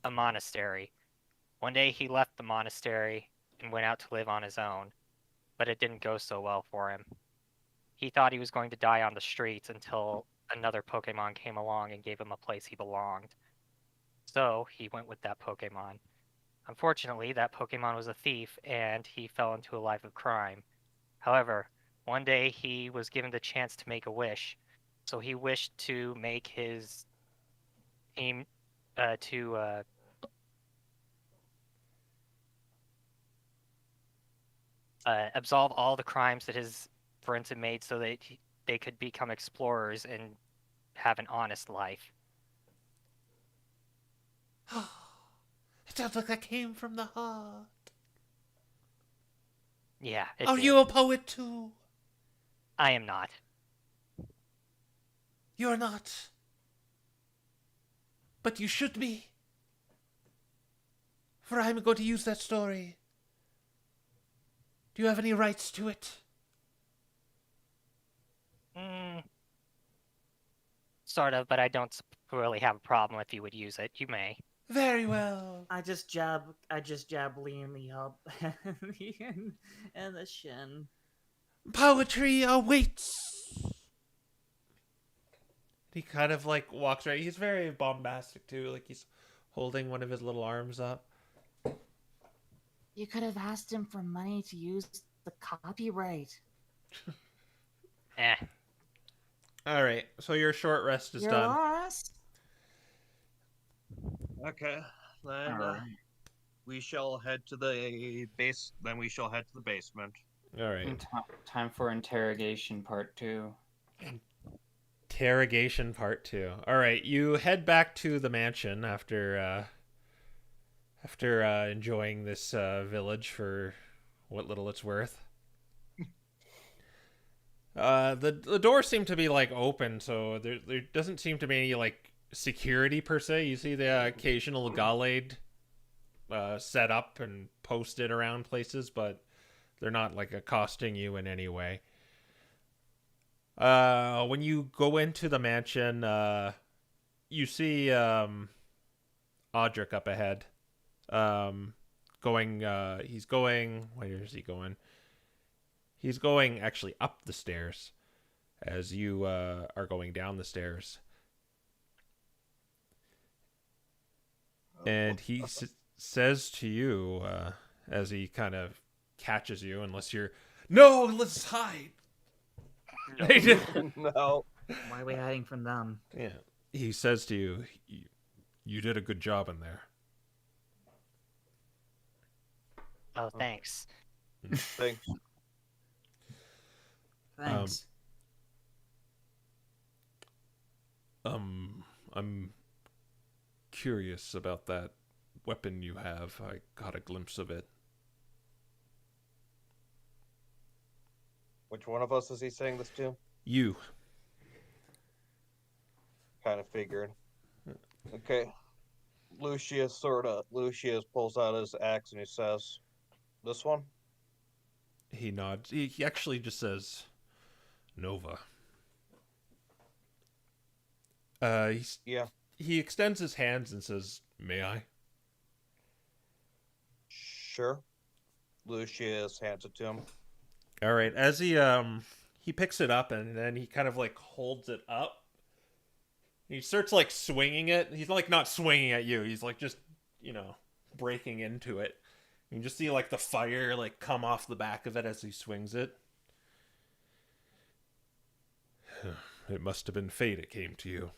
a monastery. One day he left the monastery and went out to live on his own, but it didn't go so well for him. He thought he was going to die on the streets until another Pokemon came along and gave him a place he belonged. So he went with that Pokemon. Unfortunately, that Pokemon was a thief, and he fell into a life of crime. However, one day he was given the chance to make a wish, So he wished to make his aim to absolve all the crimes that his friends had made, so that they could become explorers and have an honest life. It sounds like that came from the heart. Yeah, it Are did. you a poet too? I am not. You're not. But you should be. For I'm going to use that story. Do you have any rights to it? Sort of, but I don't really have a problem if you would use it. You may. Very well. I just jab Liam in the help and the shin. Poetry awaits. He kind of like walks right. He's very bombastic too. Like he's holding one of his little arms up. You could have asked him for money to use the copyright. Eh. All right. So your short rest is You're done. lost. Okay, then Alright. we shall head to the base. Then we shall head to the basement. All right. And time for interrogation part 2. Interrogation part 2. All right. You head back to the mansion after enjoying this village for what little it's worth. The doors seem to be like open, so there doesn't seem to be any like security per se. You see the occasional Gallade set up and posted around places, but they're not like accosting you in any way. When you go into the mansion, you see Audrick up ahead. He's going. Where is he going? He's going actually up the stairs, as you are going down the stairs. And he says to you, as he kind of catches you, unless you're, no, let's hide. They did. No. Why are we hiding from them? Yeah. He says to you, you did a good job in there. Oh, thanks. Thanks. Thanks. I'm curious about that weapon you have. I got a glimpse of it. Which one of us is he saying this to? You. Kind of figured. Okay. Lucius pulls out his axe and he says, "This one?" He nods. He actually just says, Nova. Yeah. He extends his hands and says, may I? Sure. Lucius hands it to him. All right. As he picks it up and then he kind of like holds it up. He starts like swinging it. He's like not swinging at you. He's like just, breaking into it. You can just see like the fire like come off the back of it as he swings it. It must have been fate it came to you.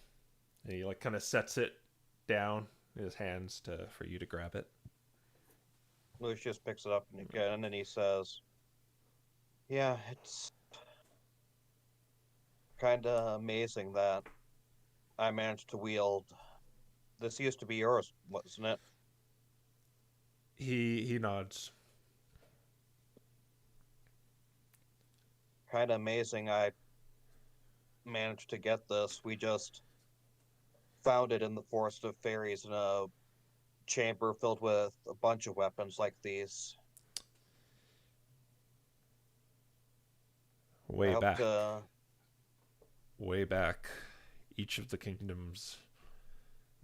And he like kind of sets it down in his hands for you to grab it. Lucius picks it up and then he says, "Yeah, it's kind of amazing that I managed to wield. This used to be yours, wasn't it?" He nods. Kind of amazing I managed to get this. We just found it in the Forest of Fairies in a chamber filled with a bunch of weapons like these. Way back, each of the kingdoms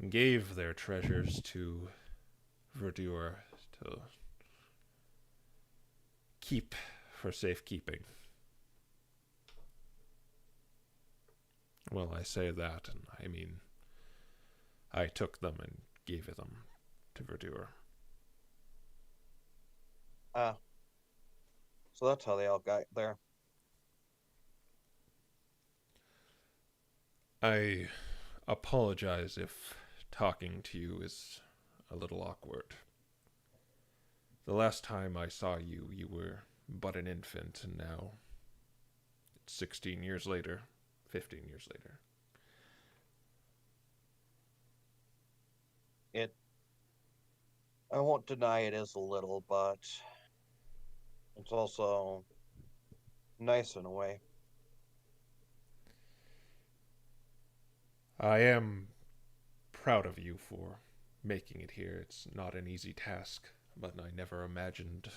gave their treasures to Verdure to keep for safekeeping. Well, I say that, and I mean, I took them and gave them to Verdure. So that's how they all got there. I apologize if talking to you is a little awkward. The last time I saw you, you were but an infant, and now it's 16 years later, 15 years later. I won't deny it is a little, but it's also nice in a way. I am proud of you for making it here. It's not an easy task, but I never imagined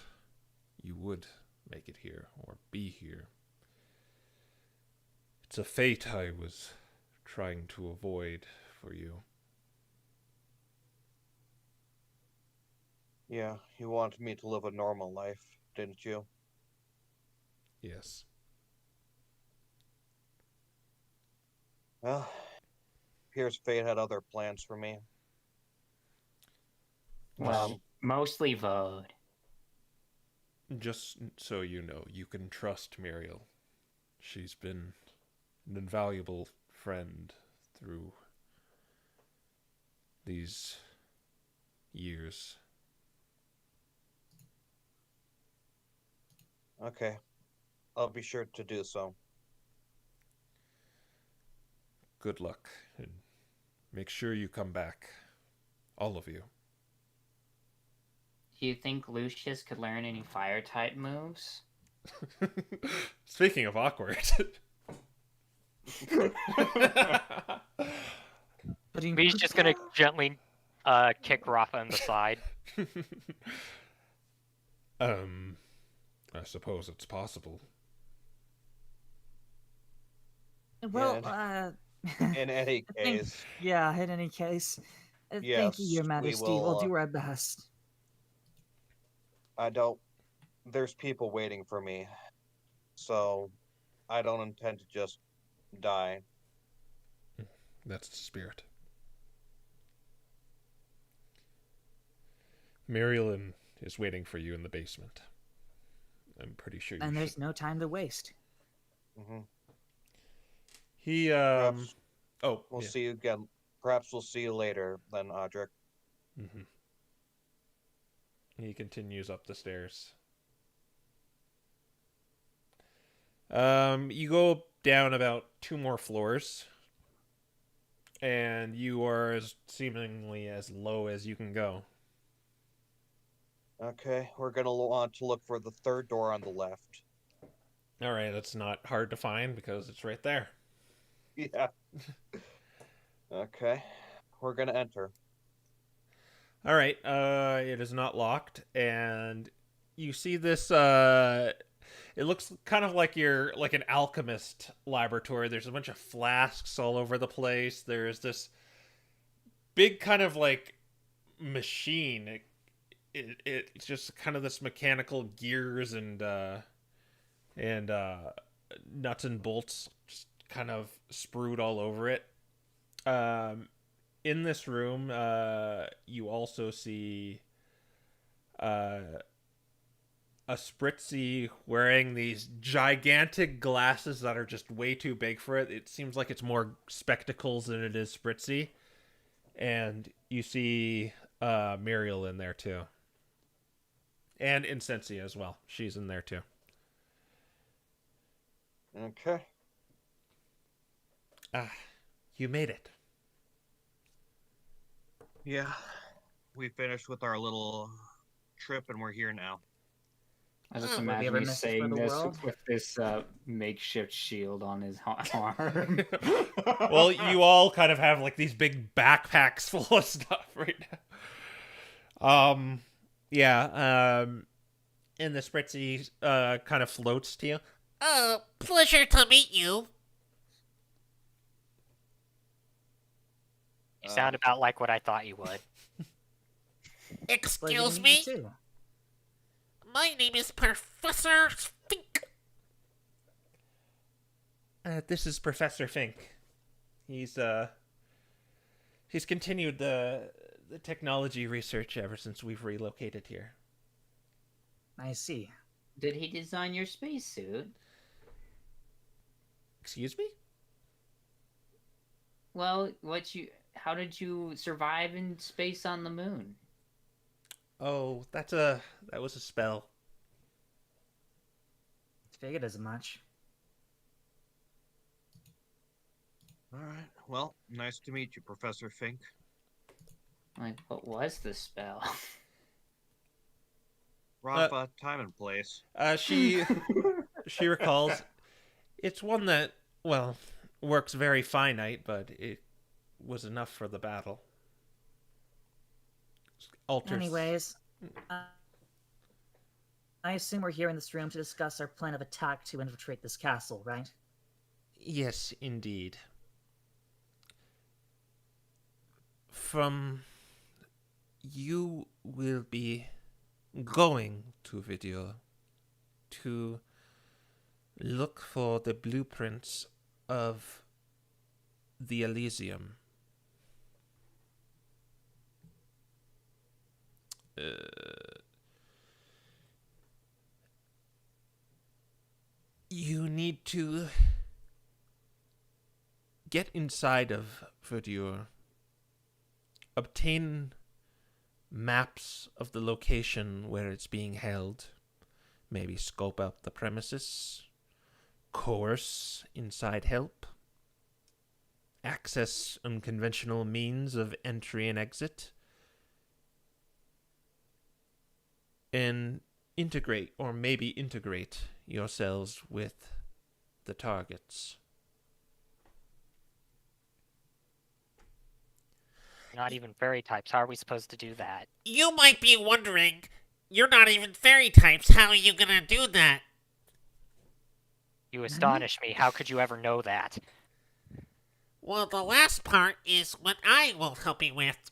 you would make it here or be here. It's a fate I was trying to avoid for you. Yeah, you wanted me to live a normal life, didn't you? Yes. Well, appears fate had other plans for me. Well, mostly Vode. Just so you know, you can trust Muriel. She's been an invaluable friend through these years. Okay, I'll be sure to do so. Good luck, and make sure you come back. All of you. Do you think Lucius could learn any fire-type moves? Speaking of awkward. He's just gonna gently kick Raffa in the side. I suppose it's possible. Well, In any case, yeah, in any case. Thank you, Yes, Your we Majesty. will, We'll do our best. there's people waiting for me, so I don't intend to just die. That's the spirit. Marilyn is waiting for you in the basement. I'm pretty sure you And there's should... no time to waste. Mm-hmm. He, Perhaps Oh, we'll yeah. see you again. Perhaps we'll see you later, then, Audrick. Mm-hmm. He continues up the stairs. You go down about 2 more floors, and you are seemingly as low as you can go. Okay, we're gonna want to look for the third door on the left. All right, that's not hard to find because it's right there. Yeah. Okay, we're gonna enter. All right, it is not locked, and you see this. It looks kind of like you're like an alchemist laboratory. There's a bunch of flasks all over the place. There's this big kind of like machine. It's just kind of this mechanical gears and nuts and bolts just kind of sprued all over it. In this room, you also see a Spritzy wearing these gigantic glasses that are just way too big for it. It seems like it's more spectacles than it is Spritzy. And you see Muriel in there too. And Incensia as well. She's in there too. Okay. You made it. Yeah, we finished with our little trip and we're here now. I just Would we imagine ever you miss it for saying the this world? with this makeshift shield on his arm. Well, you all kind of have like these big backpacks full of stuff right now. Yeah, and the Spritzy kind of floats to you. Oh, pleasure to meet you. You sound about like what I thought you would. Pleasure to Excuse meet you me? too. My name is Professor Fink. This is Professor Fink. He's continued the technology research ever since we've relocated here. I see. Did he design your spacesuit? Excuse me? Well, how did you survive in space on the moon? Oh, that was a spell. Figured as much. All right. Well, nice to meet you, Professor Fink. Like, what was the spell? Raffa, time and place. She recalls it's one that, well, works very finite, but it was enough for the battle. Alters. Anyways, I assume we're here in this room to discuss our plan of attack to infiltrate this castle, right? Yes, indeed. You will be going to Video to look for the blueprints of the Elysium. You need to get inside of Verdure, obtain maps of the location where it's being held, maybe scope out the premises, coerce inside help, access unconventional means of entry and exit, and integrate yourselves with the targets. Not even fairy types. How are we supposed to do that? You might be wondering, you're not even fairy types. How are you gonna do that? You astonish me. How could you ever know that? Well, the last part is what I will help you with.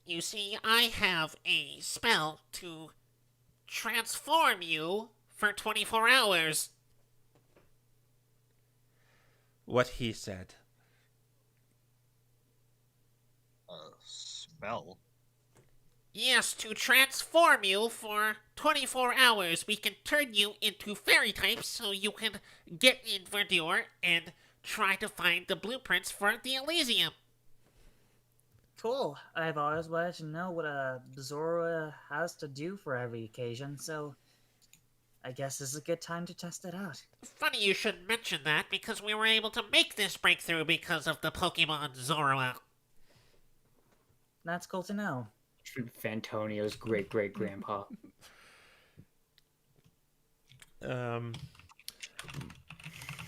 You see, I have a spell to transform you for 24 hours. What he said. A spell? Yes, to transform you for 24 hours. We can turn you into fairy types so you can get in Verdure and try to find the blueprints for the Elysium. Cool. I've always wanted to know what a Zora has to do for every occasion, so I guess this is a good time to test it out. Funny you should mention that, because we were able to make this breakthrough because of the Pokemon Zoroark. That's cool to know. Fantonio's great-great-grandpa.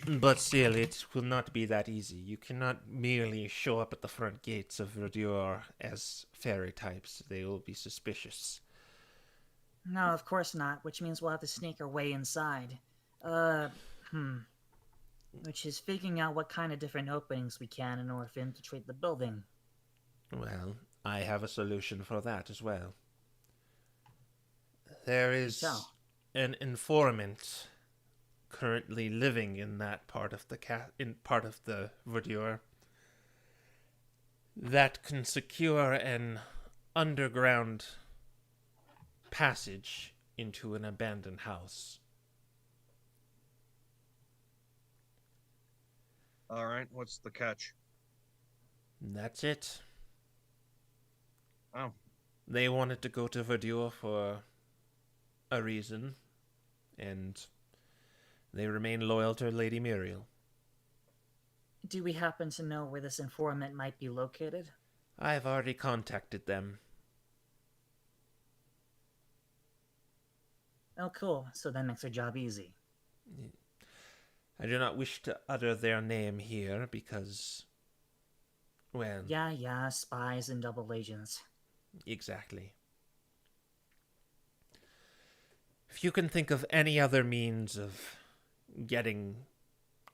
But still, it will not be that easy. You cannot merely show up at the front gates of Verdure as fairy types. They will be suspicious. No, of course not, which means we'll have to sneak our way inside. Which is figuring out what kind of different openings we can in order to infiltrate the building. Well, I have a solution for that as well. There is an informant currently living in that part of the Verdure that can secure an underground passage into an abandoned house. All right, what's the catch? That's it. Oh. They wanted to go to Verdure for a reason, and they remain loyal to Lady Muriel. Do we happen to know where this informant might be located? I've already contacted them. Oh, cool. So that makes our job easy. I do not wish to utter their name here because, well... Yeah, spies and double agents. Exactly. If you can think of any other means of getting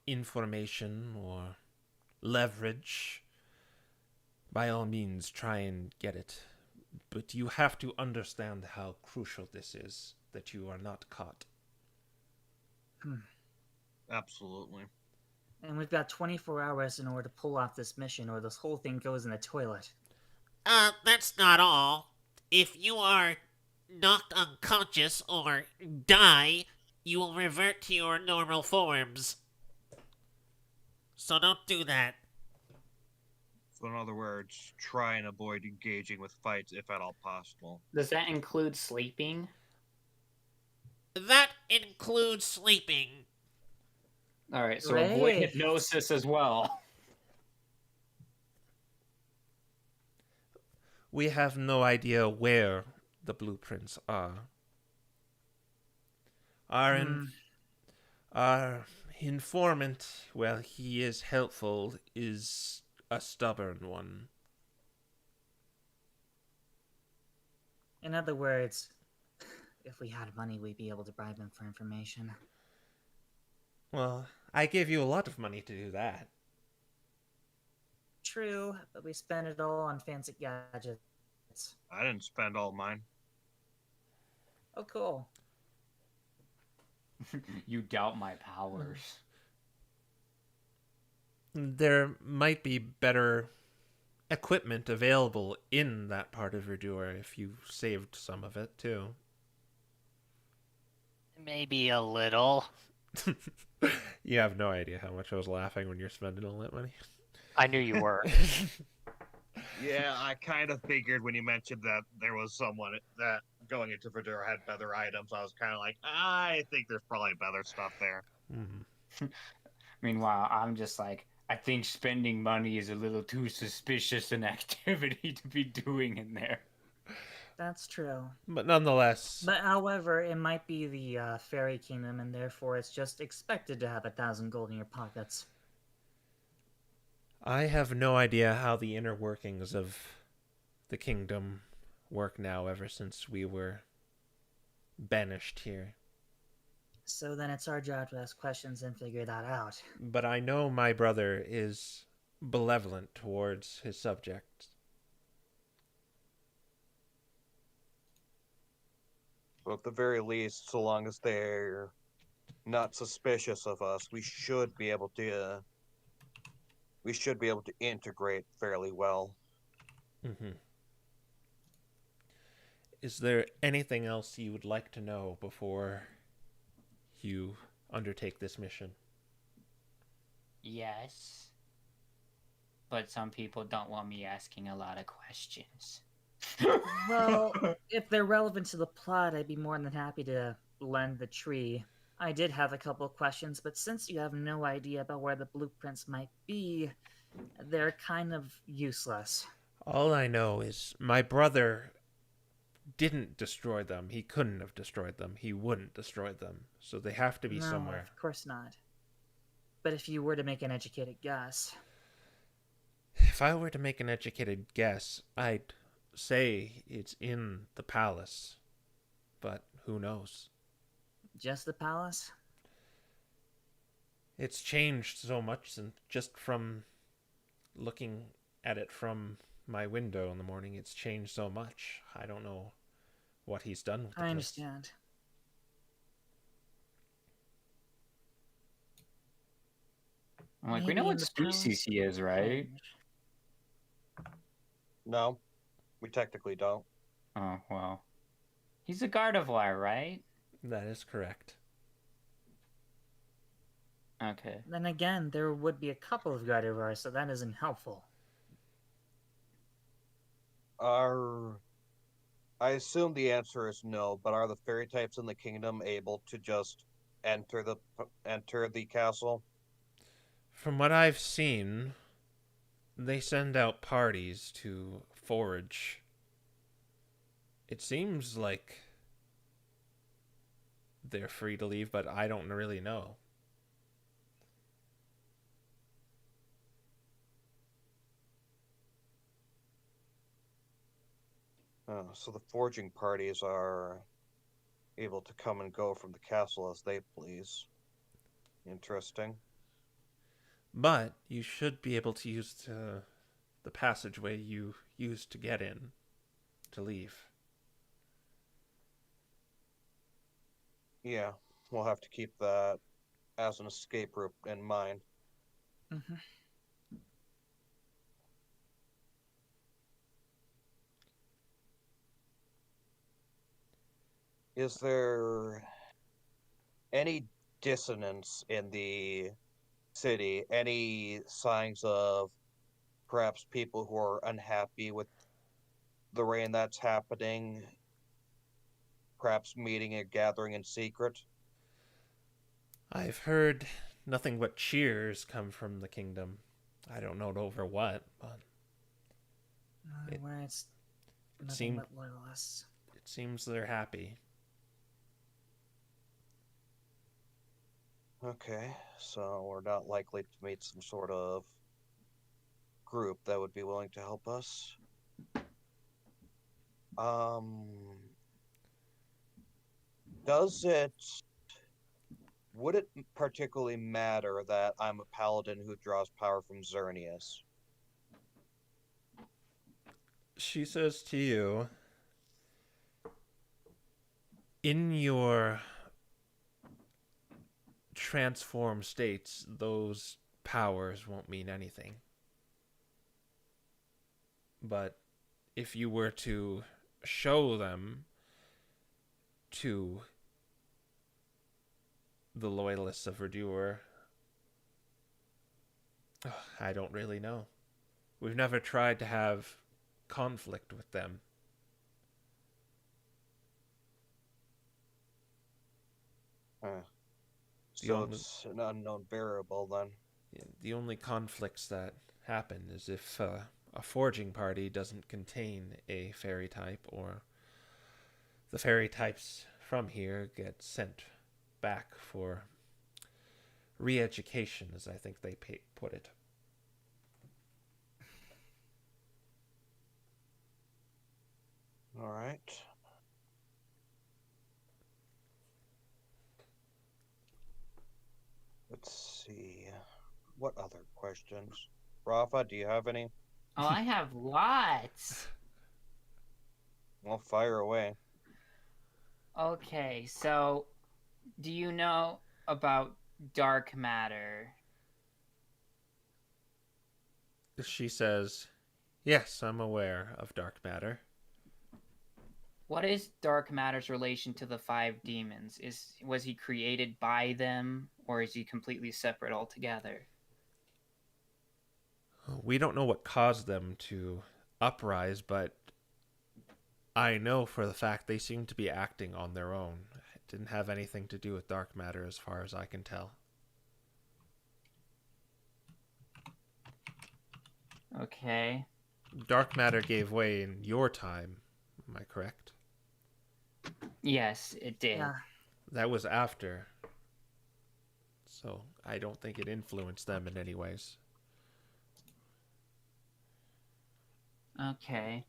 information or leverage, by all means try and get it. But you have to understand how crucial this is, that you are not caught. Absolutely. And we've got 24 hours in order to pull off this mission, or this whole thing goes in the toilet. That's not all. If you are knocked unconscious or die, you will revert to your normal forms. So don't do that. So in other words, try and avoid engaging with fights if at all possible. Does that include sleeping? That includes sleeping. All right, so avoid Great. hypnosis as well. We have no idea where the blueprints are. Our informant, well, he is helpful, is a stubborn one. In other words, if we had money, we'd be able to bribe him for information. Well, I gave you a lot of money to do that. True, but we spend it all on fancy gadgets. I didn't spend all mine. Oh, cool. You doubt my powers. There might be better equipment available in that part of Verdure if you saved some of it, too. Maybe a little. You have no idea how much I was laughing when you're spending all that money. I knew you were. Yeah, I kind of figured when you mentioned that there was someone that going into Verdura had better items, I was kind of like, I think there's probably better stuff there. Mm-hmm. Meanwhile, I'm just like, I think spending money is a little too suspicious an activity to be doing in there. That's true. But nonetheless, But however, it might be the fairy kingdom, and therefore it's just expected to have 1,000 gold in your pockets. I have no idea how the inner workings of the kingdom work now ever since we were banished here. So then it's our job to ask questions and figure that out. But I know my brother is benevolent towards his subjects. But at the very least, so long as they're not suspicious of us, we should be able to integrate fairly well. Mm-hmm. Is there anything else you would like to know before you undertake this mission? Yes. But some people don't want me asking a lot of questions. Well, if they're relevant to the plot, I'd be more than happy to lend the tree. I did have a couple of questions, but since you have no idea about where the blueprints might be, they're kind of useless. All I know is my brother didn't destroy them. He couldn't have destroyed them. He wouldn't destroy them. So they have to be No, somewhere. of course not. But if you were to make an educated guess... If I were to make an educated guess, I'd say it's in the palace. But who knows? Just the palace? It's changed so much since just from looking at it from my window in the morning. It's changed so much. I don't know what he's done with the I place. understand. I'm like, we Maybe know in what the species he is, right? No, we technically don't. Oh, well. He's a Gardevoir, right? That is correct. Okay. Then again, there would be a couple of Gardevoir, so that isn't helpful. I assume the answer is no, but are the fairy types in the kingdom able to just enter the castle? From what I've seen, they send out parties to forage. It seems like they're free to leave, but I don't really know. So the foraging parties are able to come and go from the castle as they please. Interesting. But you should be able to use the passageway you used to get in to leave. Yeah, we'll have to keep that as an escape route in mind. Mm-hmm. Is there any dissonance in the city, any signs of perhaps people who are unhappy with the rain that's happening, perhaps meeting and gathering in secret? I've heard nothing but cheers come from the kingdom. I don't know over what, but It- Where it's it nothing seemed- but loyalists. it seems they're happy. Okay, so we're not likely to meet some sort of group that would be willing to help us. Does it would it particularly matter that I'm a paladin who draws power from Xerneas? She says to you, in your transform states, those powers won't mean anything. But if you were to show them to the loyalists of Verdur, I don't really know. We've never tried to have conflict with them. So only- it's an unknown variable then. The only conflicts that happen is if a forging party doesn't contain a fairy type, or the fairy types from here get sent back for re-education, as I think they put it. All right. Let's see. What other questions? Raffa, do you have any? Oh, I have lots. Well, fire away. Okay, so do you know about dark matter? She says, yes, I'm aware of dark matter. What is dark matter's relation to the five demons? Was he created by them, or is he completely separate altogether? We don't know what caused them to uprise, but I know for the fact they seem to be acting on their own. It didn't have anything to do with dark matter as far as I can tell. Okay. Dark matter gave way in your time, am I correct? Yes, it did. Yeah. That was after. So I don't think it influenced them in any ways. Okay.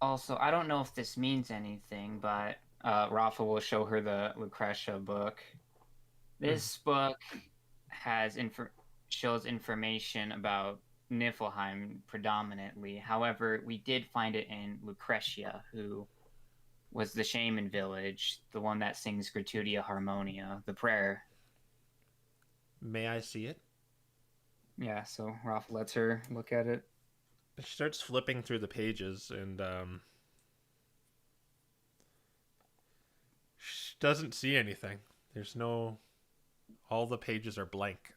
Also, I don't know if this means anything, but Rafa will show her the Lucretia book. This book has shows information about Niflheim predominantly. However, we did find it in Lucretia, who was the shaman village, the one that sings Gratuitia Harmonia, the prayer. May I see it? Yeah, so Rafa lets her look at it. She starts flipping through the pages and she doesn't see anything. There's no... All the pages are blank.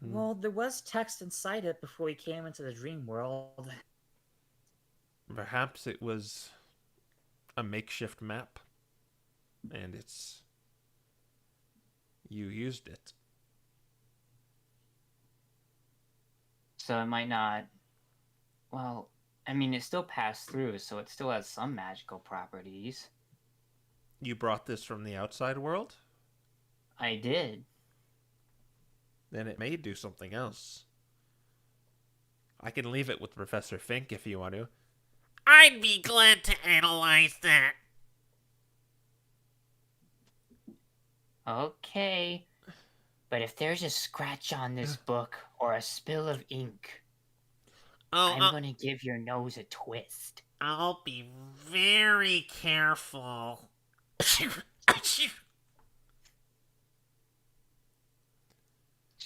Well, there was text inside it before we came into the dream world. Perhaps it was a makeshift map. And it's... You used it. So it might not... Well, I mean, it still passed through, so it still has some magical properties. You brought this from the outside world? I did. Then it may do something else. I can leave it with Professor Fink if you want to. I'd be glad to analyze that. Okay. But if there's a scratch on this book or a spill of ink, I'm gonna give your nose a twist. I'll be very careful. She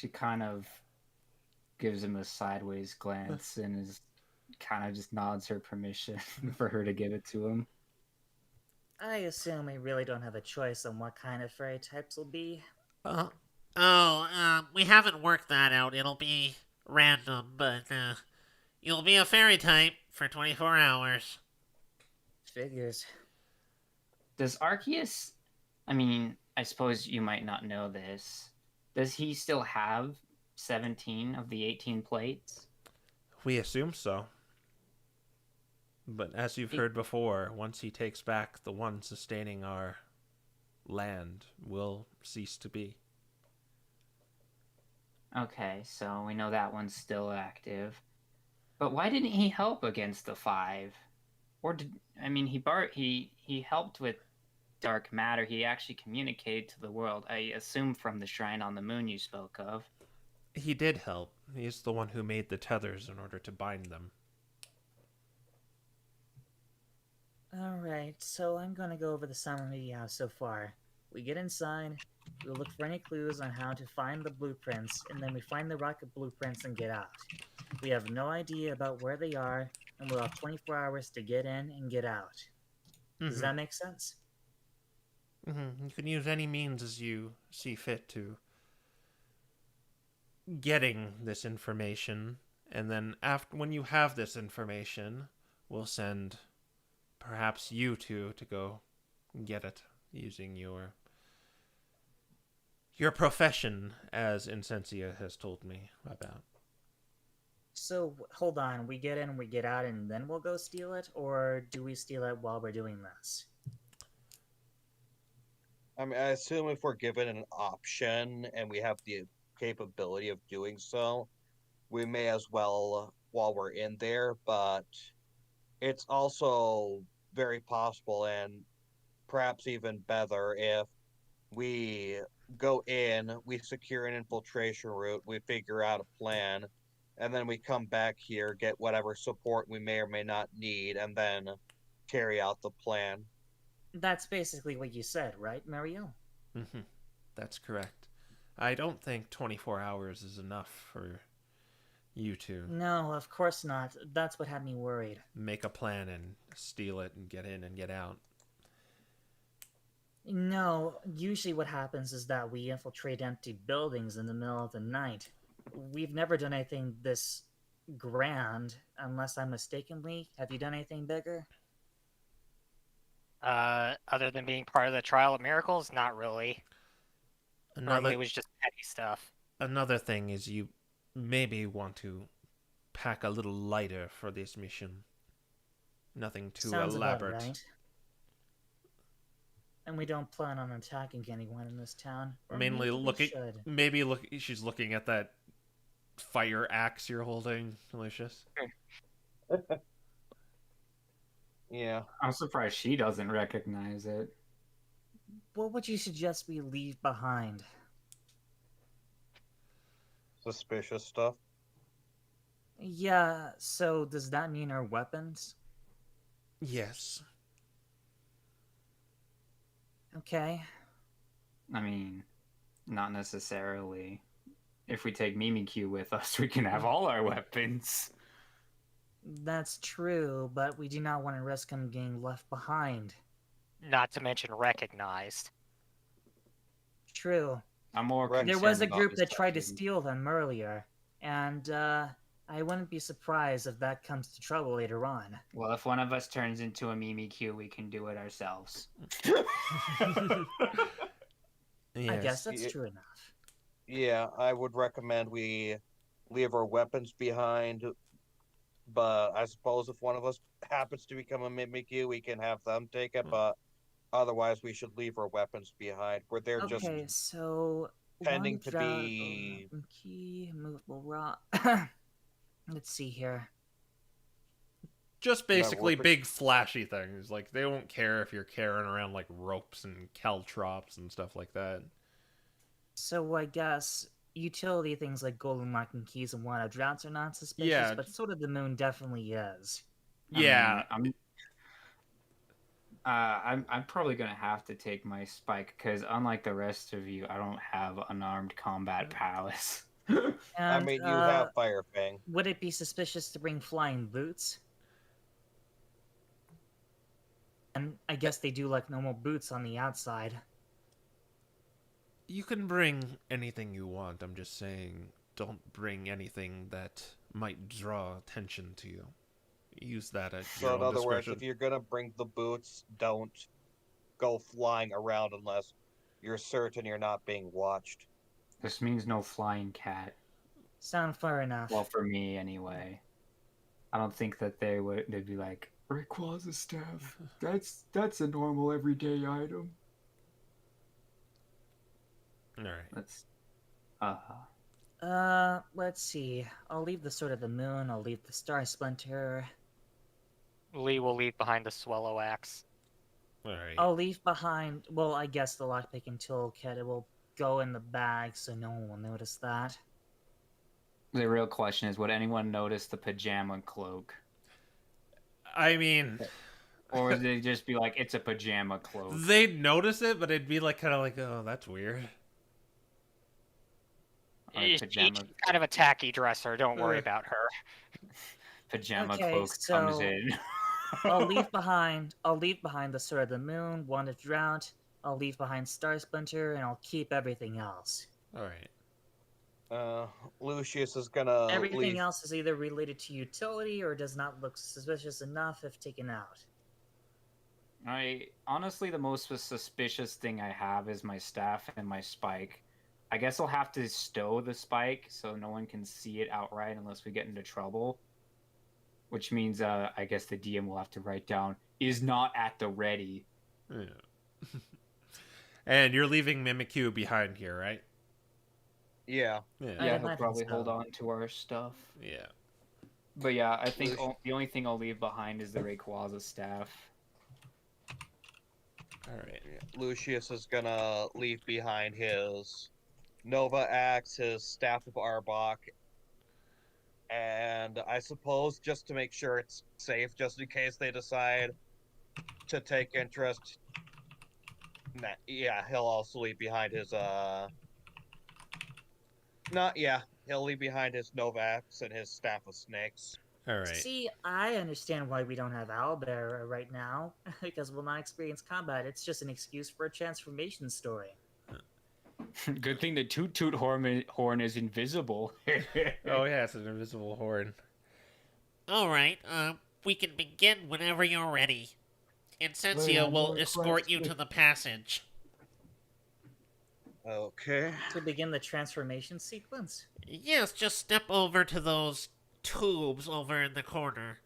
kind of gives him a sideways glance and is kind of just nods her permission for her to give it to him. I assume we really don't have a choice on what kind of fairy types will be. We haven't worked that out. It'll be random, but, you'll be a fairy type for 24 hours. Figures. Does Arceus... I mean, I suppose you might not know this. Does he still have 17 of the 18 plates? We assume so. But as you've heard before, once he takes back the one sustaining our land, will cease to be. Okay, so we know that one's still active. But why didn't he help against the 5? Or did... I mean, he helped with dark matter. He actually communicated to the world, I assume from the shrine on the moon you spoke of. He did help. He's the one who made the tethers in order to bind them. Alright, so I'm gonna go over the summary we have so far. We get inside, we look for any clues on how to find the blueprints, and then we find the rocket blueprints and get out. We have no idea about where they are, and we'll have 24 hours to get in and get out. Does that make sense? You can use any means as you see fit to getting this information, and then when you have this information, we'll send perhaps you two to go get it using your profession, as Insensia has told me about. So, hold on, we get in, we get out, and then we'll go steal it? Or do we steal it while we're doing this? I mean, I assume if we're given an option and we have the capability of doing so, we may as well while we're in there, but it's also very possible and perhaps even better if we go in, we secure an infiltration route, we figure out a plan, and then we come back here, get whatever support we may or may not need, and then carry out the plan. That's basically what you said, right, Mario? That's correct. I don't think 24 hours is enough for you to No, of course not. That's what had me worried. make a plan and steal it and get in and get out. No, usually what happens is that we infiltrate empty buildings in the middle of the night. We've never done anything this grand, unless I'm mistakenly. Have you done anything bigger? Other than being part of the Trial of Miracles, not really. Normally it was just petty stuff. Another thing is you maybe want to pack a little lighter for this mission. Nothing too Sounds elaborate. about right. And we don't plan on attacking anyone in this town. Or Mainly maybe we should. she's looking at that fire axe you're holding, Lucius. Yeah. I'm surprised she doesn't recognize it. What would you suggest we leave behind? Suspicious stuff. Yeah, so does that mean our weapons? Yes. Okay. I mean, not necessarily. If we take Mimikyu with us, we can have all our weapons. That's true, but we do not want to risk him getting left behind. Not to mention recognized. True. I'm more There There concerned was a about group this that tried to fucking- steal them earlier, and I wouldn't be surprised if that comes to trouble later on. Well, if one of us turns into a Mimikyu, we can do it ourselves. I guess Yes. that's true enough. Yeah, I would recommend we leave our weapons behind, but I suppose if one of us happens to become a Mimikyu, we can have them take it, but otherwise we should leave our weapons behind, where they're just Okay, so tending one to drought, be- key, movable rock. Let's see here. Just basically worth it? big flashy things. Like, they won't care if you're carrying around like ropes and caltrops and stuff like that. So I guess utility things like golden locking keys and one-up droughts are not suspicious, Yeah. but Sword of the Moon definitely is. Yeah. I'm probably gonna have to take my spike because unlike the rest of you, I don't have unarmed combat prowess. And, I mean, you have Fire Fang. Would it be suspicious to bring flying boots? And I guess they do like normal boots on the outside. You can bring anything you want. I'm just saying, don't bring anything that might draw attention to you. Use that at your So in own other words, discretion. if you're gonna bring the boots, don't go flying around unless you're certain you're not being watched. This means no flying cat. Sound fair enough. Well, for me anyway. I don't think that they'd be like, Rayquaza staff. That's a normal everyday item. All right. Let's Let's see. I'll leave the Sword of the Moon, I'll leave the Star Splinter. Lee will leave behind the Swallow Axe. All right. I'll leave behind, well, I guess the lockpick and toolkit. It will go in the bag so no one will notice that. The real question is, would anyone notice the pajama cloak? I mean, Or would they just be like, it's a pajama cloak? they'd notice it, but it'd be like kind of like, oh, that's weird. Or She's pajama kind of a tacky dresser. Don't worry about her. pajama Okay, cloak comes so- in. I'll leave behind the Sword of the Moon, Wand of Drought, I'll leave behind Star Splinter, and I'll keep everything else. All right. Lucius is gonna Everything leave. else is either related to utility or does not look suspicious enough if taken out. Honestly, the most suspicious thing I have is my staff and my spike. I guess I'll have to stow the spike so no one can see it outright unless we get into trouble. Which means, I guess the DM will have to write down, is not at the ready. Yeah. And you're leaving Mimikyu behind here, right? Yeah. Yeah. I Yeah, imagine he'll probably hold so. on to our stuff. Yeah. But yeah, I think the only thing I'll leave behind is the Rayquaza staff. All right. Lucius is gonna leave behind his Nova Axe, his Staff of Arbok, and I suppose just to make sure it's safe, just in case they decide to take interest. Yeah, he'll also leave behind his he'll leave behind his Nova Axe and his Staff of Snakes. All right. See, I understand why we don't have Owlbear right now, because we'll not experience combat. It's just an excuse for a transformation story. Good thing the Toot Toot horn is invisible. Oh yeah, it's an invisible horn. All right, we can begin whenever you're ready. Incensia will escort you to the passage. Okay. To begin the transformation sequence? Yes, just step over to those tubes over in the corner.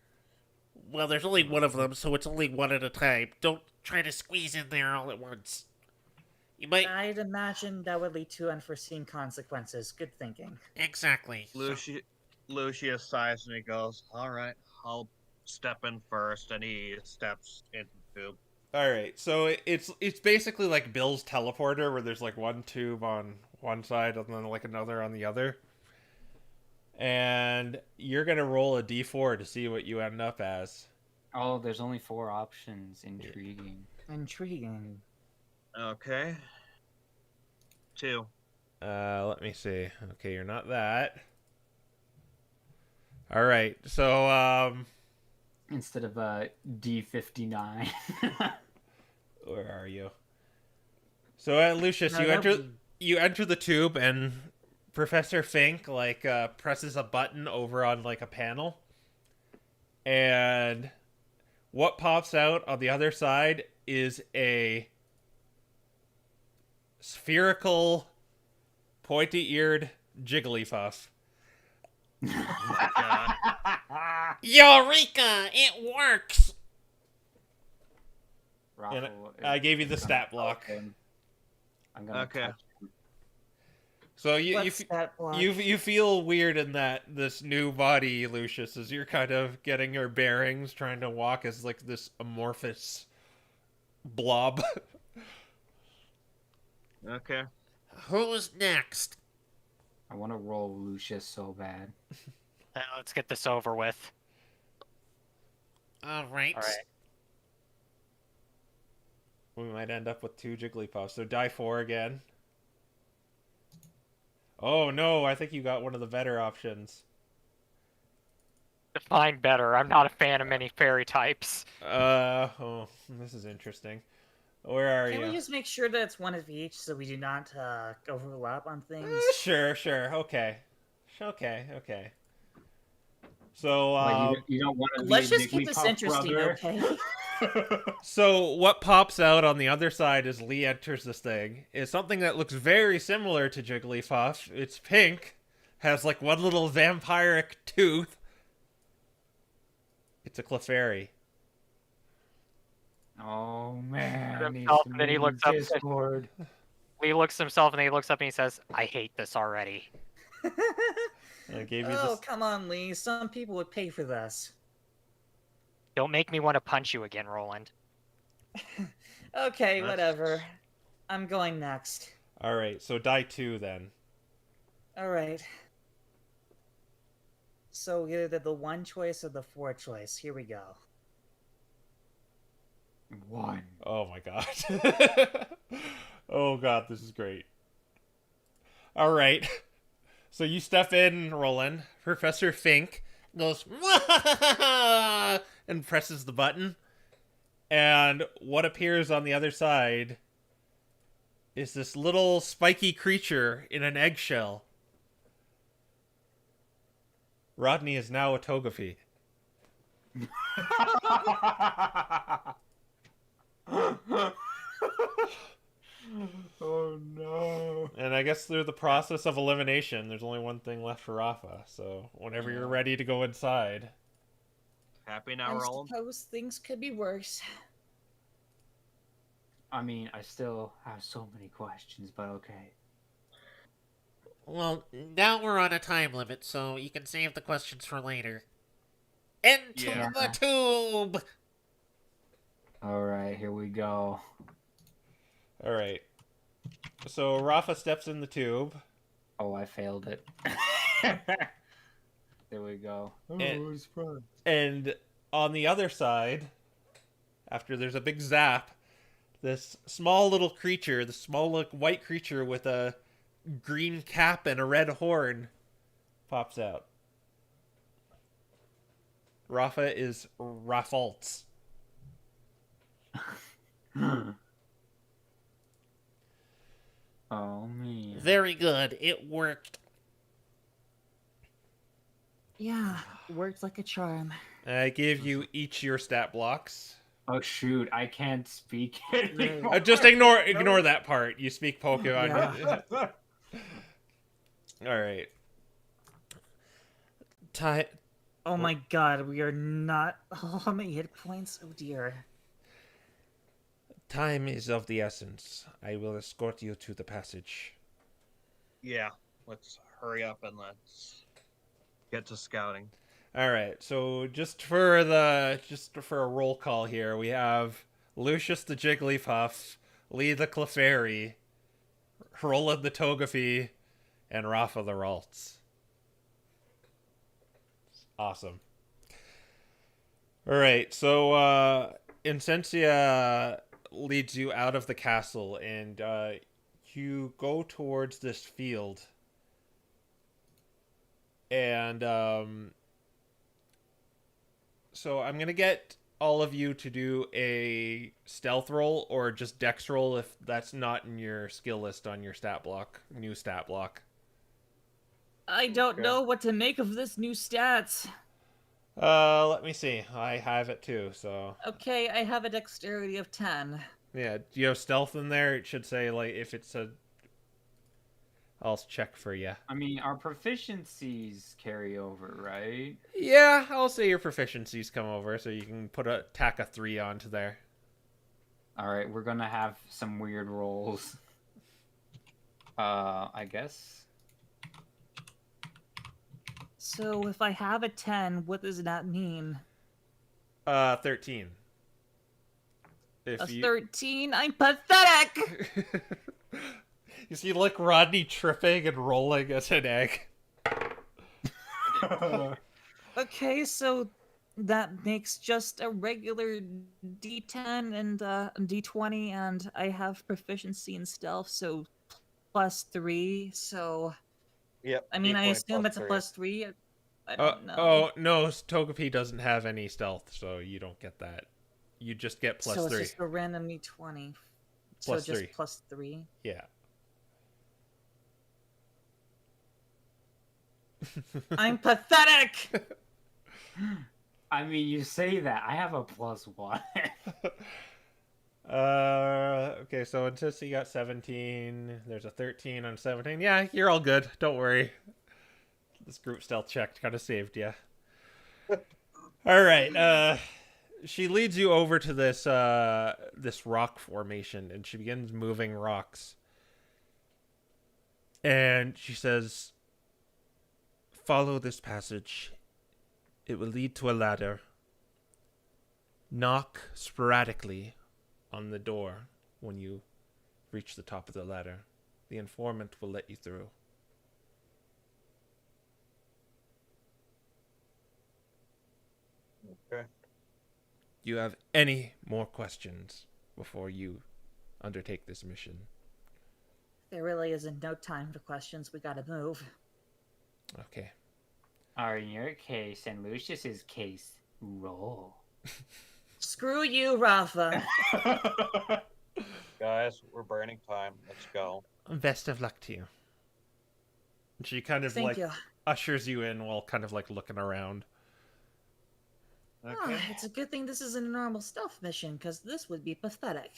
Well, there's only one of them, so it's only one at a time. Don't try to squeeze in there all at once. You might... I'd imagine that would lead to unforeseen consequences. Good thinking. Exactly. Lucius sighs and he goes, "All right, I'll step in first," and he steps into the tube. All right. So it's basically like Bill's teleporter, where there's like one tube on one side and then like another on the other. And you're gonna roll a d4 to see what you end up as. Oh, there's only 4 options. Intriguing. Intriguing. Okay. 2. Let me see. Okay, you're not that. All right. So Instead of D59. where are you? So Lucius, No, you that'd enter be- you enter the tube, and Professor Fink like presses a button over on like a panel, and what pops out on the other side is a spherical, pointy-eared Jigglypuff. Oh my god. Eureka! It works! And Raffle I is gave you the gonna stat block. help him. I'm gonna Okay. touch him. So you What's that block? you feel weird in that this new body, Lucius, as you're kind of getting your bearings, trying to walk as like this amorphous blob. Okay. Who's next? I want to roll Lucius so bad. Let's get this over with. All right. All right. We might end up with 2 Jigglypuffs. So die 4 again. Oh no, I think you got one of the better options. Define better. I'm not a fan of many fairy types. Oh, this is interesting. Where are Can you? we just make sure that it's one of each so we do not overlap on things? Sure. Okay. Okay. So, Like, you don't want to be Let's a just keep this Jigglypuff interesting, brother? okay? so what pops out on the other side as Lee enters this thing is something that looks very similar to Jigglypuff. It's pink, has like one little vampiric tooth. It's a Clefairy. Oh man, I need Himself, some and then he new looks up and- Discord. Lee looks himself and then he looks up and he says, "I hate this already." I gave you Oh, this. come on, Lee. Some people would pay for this. Don't make me want to punch you again, Roland. Okay, That's- whatever. I'm going next. All right, so die 2 then. All right. So either the 1 choice or the 4 choice. Here we go. 1. Oh my god. Oh god, this is great. All right. So you step in, Roland. Professor Fink goes and presses the button. And what appears on the other side is this little spiky creature in an eggshell. Rodney is now a Togepi. Oh no. And I guess through the process of elimination, there's only one thing left for Raffa. So whenever you're ready to go inside. Happy now, I Roland? suppose things could be worse. I mean, I still have so many questions, but okay. Well, now we're on a time limit, so you can save the questions for later. Into Yeah. the tube! Alright, here we go. All right. So Raffa steps in the tube. Oh, I failed it. There we go. Oh, it was fun. And on the other side, after there's a big zap, this small little creature, the small white creature with a green cap and a red horn, pops out. Raffa is Raffaltz. Oh man. Very good, it worked. Yeah, worked like a charm. I gave you each your stat blocks. Oh shoot, I can't speak anymore. Just ignore that part. You speak Pokemon. Yeah. All right. Oh my god, we are not. Oh, how many hit points? Oh dear. Time is of the essence. I will escort you to the passage. Yeah, let's hurry up and let's get to scouting. All right. So just for a roll call here, we have Lucius the Jigglypuff, Lee the Clefairy, Roland the Togepi, and Raffa the Ralts. Awesome. All right. So Insensia leads you out of the castle, and you go towards this field. And so I'm going to get all of you to do a stealth roll or just dex roll if that's not in your skill list on your stat block, new stat block. I don't Okay. know what to make of this new stats. Let me see. I have it too, so Okay, I have a dexterity of 10. yeah. Do you have stealth in there? It should say like if it's a. I'll check for you. I mean, our proficiencies carry over, right? Yeah, I'll say your proficiencies come over, so you can tack a 3 onto there. Alright, we're gonna have some weird rolls. I guess. So if I have a 10, what does that mean? 13. A If you 13? I'm pathetic! you see, like Rodney tripping and rolling as an egg. Okay, so that makes just a regular D10 and D20, and I have proficiency in stealth, so +3. So Yep. I mean, I D20 assume plus it's a 3. +3. I don't know. Oh, no, Togepi doesn't have any stealth, so you don't get that. You just get plus so 3. it's just a random d20. Plus so just 3. plus 3. Yeah. I'm pathetic! I mean, you say that. I have a +1. Okay, so until you got 17, there's a 13 on 17. Yeah, you're all good. Don't worry. This group stealth check kind of saved you. All right. She leads you over to this rock formation, and she begins moving rocks. And she says, "Follow this passage. It will lead to a ladder. Knock sporadically on the door when you reach the top of the ladder. The informant will let you through." Okay. Do you have any more questions before you undertake this mission? There really isn't no time for questions. We gotta move. Okay. Or in your case and Lucius's case, roll. Screw you, Raffa. Guys, we're burning time. Let's go. Best of luck to you. She kind of Thank you. ushers you in while kind of looking around. Okay. It's a good thing this isn't a normal stealth mission, because this would be pathetic.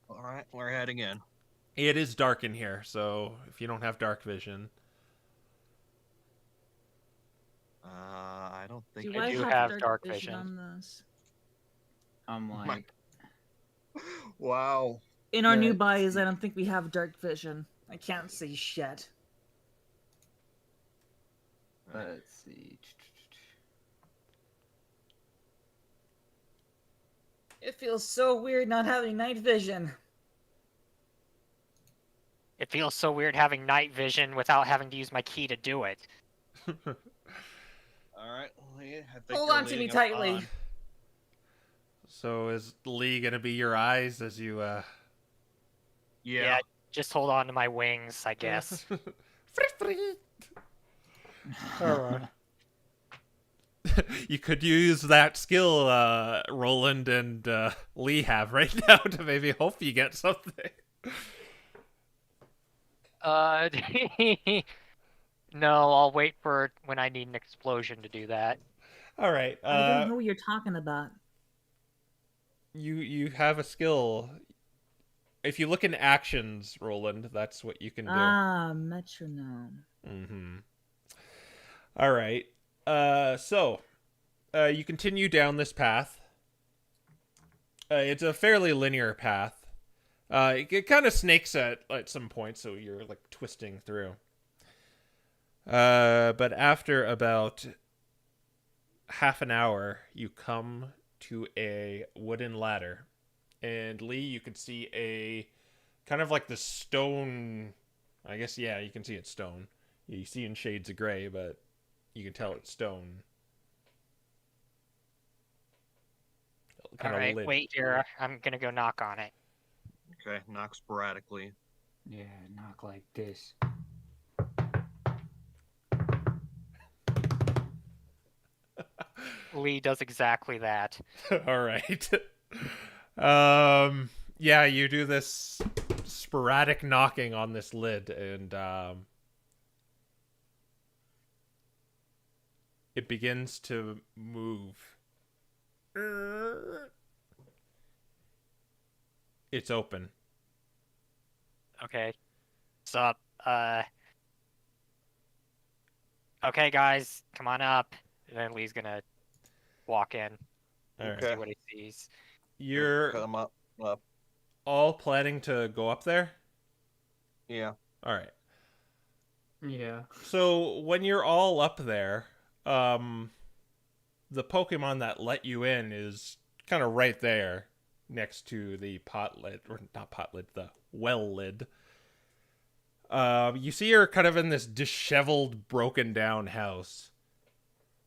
All right, we're heading in. It is dark in here, so if you don't have dark vision. I don't think Do I I do have have dark dark vision. on this? I'm like, Wow. In our new Let's bios, see. I don't think we have dark vision. I can't see shit. let's see. It feels so weird not having night vision. It feels so weird having night vision without having to use my key to do it. All right, Lee, I think Hold you're on to me leading us tightly. on. So is Lee gonna be your eyes as you Yeah. Just hold on to my wings, I guess. Alright. You could use that skill Roland and Lee have right now to maybe hope you get something. No, I'll wait for when I need an explosion to do that. Alright. I don't know what you're talking about. You have a skill. If you look in actions, Roland, that's what you can do. Ah, metronome. Mm-hmm. All right. So you continue down this path. It's a fairly linear path. It kind of snakes at some point, so you're twisting through. But after about half an hour, you come to a wooden ladder. And Lee, you can see a kind of the stone. I guess, yeah, you can see it's stone. You see in shades of gray, but you can tell it's stone. Alright, wait here. I'm gonna go knock on it. Okay, knock sporadically. Yeah, knock like this. Lee does exactly that. All right. Yeah, you do this sporadic knocking on this lid, and it begins to move. It's open. Okay. What's up? Okay, guys, come on up. And then Lee's gonna walk in, All right. see what he sees. You're Come up. all planning to go up there? Yeah. All right. Yeah. So when you're all up there, the Pokemon that let you in is kind of right there next to the pot lid, or not pot lid, the well lid. You see her kind of in this disheveled, broken down house.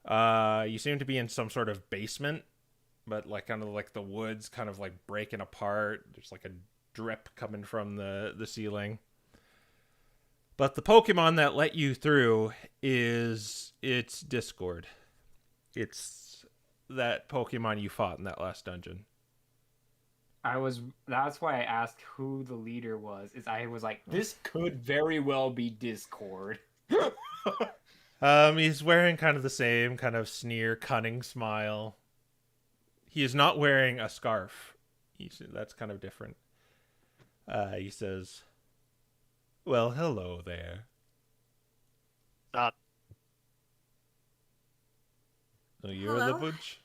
You seem to be in some sort of basement, but kind of the woods kind of breaking apart. There's a drip coming from the ceiling. But the Pokemon that let you through is It's Discord. It's that Pokemon you fought in that last dungeon. That's why I asked who the leader was. I was like, this could very well be Discord. He's wearing kind of the same kind of sneer, cunning smile. He is not wearing a scarf. That's kind of different. He says, "Well, hello there." Uh, So you're the Hello. bunch?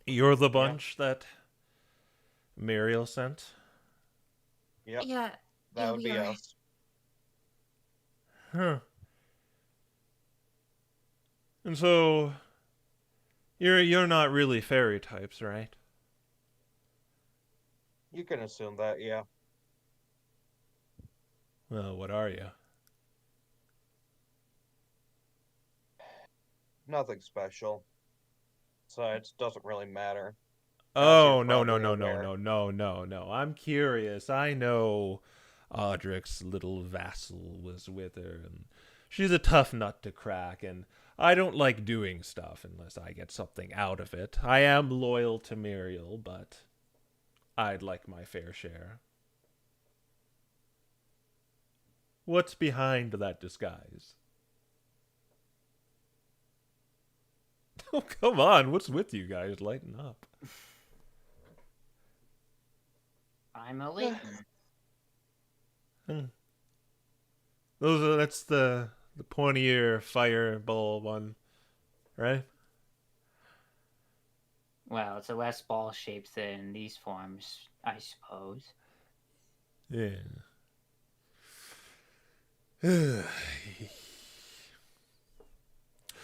You're the bunch that Muriel sent? Yep, Yeah, that would we be are. us. Huh. And so you're not really fairy types, right? You can assume that, yeah. Well, what are you? Nothing special. Besides, doesn't really matter. Oh, you're no, no, probably no, no, aware. no, no, no, no. I'm curious. I know Audrick's little vassal was with her, and she's a tough nut to crack, and I don't like doing stuff unless I get something out of it. I am loyal to Muriel, but I'd like my fair share. What's behind that disguise? Oh, come on. What's with you guys? Lighten up. I'm a Leighton. That's the pointier fireball one, right? Well, it's a less ball shaped than these forms, I suppose. Yeah.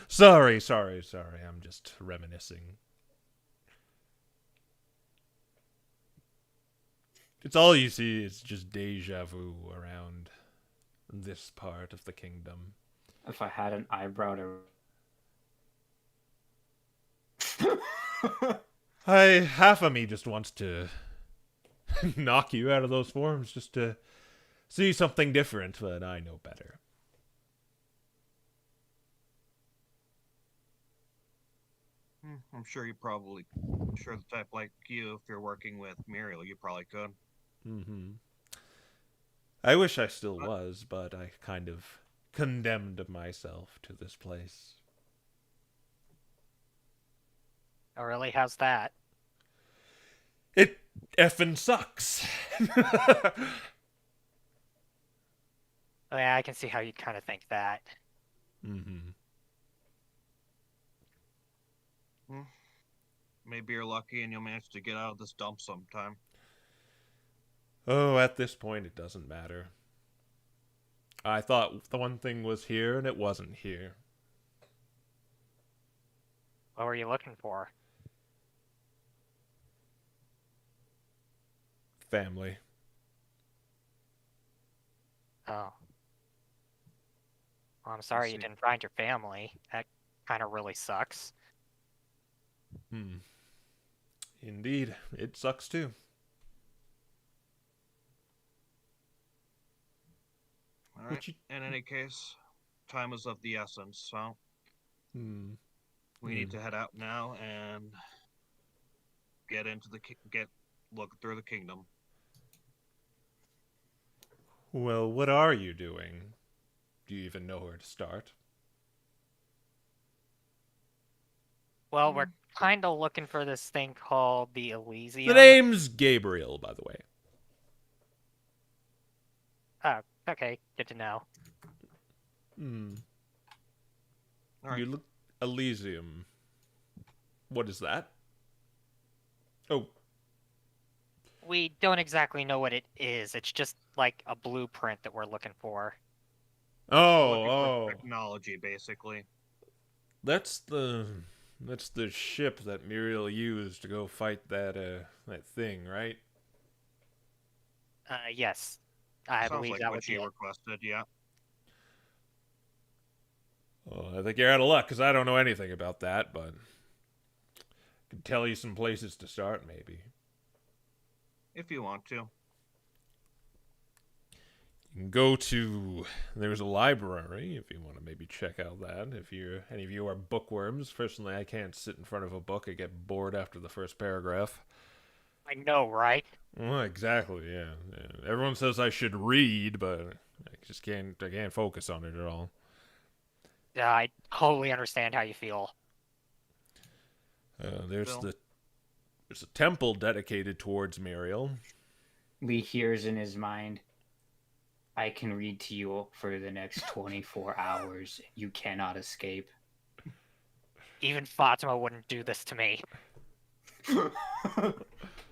Sorry. I'm just reminiscing. It's all you see is just deja vu around this part of the kingdom. If I had an eyebrow to... Half of me just wants to knock you out of those forms just to see something different, but I know better. I'm sure the type like you, if you're working with Muriel, you probably could. Mm-hmm. I wish I still was, but I kind of condemned myself to this place. oh, really? How's that? It effing sucks. Oh, yeah, I can see how you'd kind of think that. Mm-hmm. Maybe you're lucky and you'll manage to get out of this dump sometime. Oh, at this point, it doesn't matter. I thought the one thing was here, and it wasn't here. What were you looking for? Family. Oh. Well, I'm sorry you see. didn't find your family. That kind of really sucks. Indeed, it sucks too. All right. In any case, time is of the essence, so we need to head out now and look through the kingdom. Well, what are you doing? Do you even know where to start? Well, we're kind of looking for this thing called the Elysium. The name's Gabriel, by the way. Oh, okay. Good to know. All right. You look Elysium. What is that? Oh. We don't exactly know what it is. It's just like a blueprint that we're looking for. Looking for Oh. technology, basically. That's the ship that Muriel used to go fight that thing, right? Yes. I Sounds believe like that what would be you it. requested, yeah. Oh, I think you're out of luck, because I don't know anything about that, but I can tell you some places to start, maybe. If you want to. You can go to... There's a library, if you want to maybe check out that. If any of you are bookworms. Personally, I can't sit in front of a book. I get bored after the first paragraph. I know, right? Well, exactly, yeah. Everyone says I should read, but I just can't focus on it at all. Yeah, I totally understand how you feel. There's Bill? a temple dedicated towards Muriel. Lee hears in his mind, I can read to you for the next 24 hours. You cannot escape. Even Fatima wouldn't do this to me. Alright,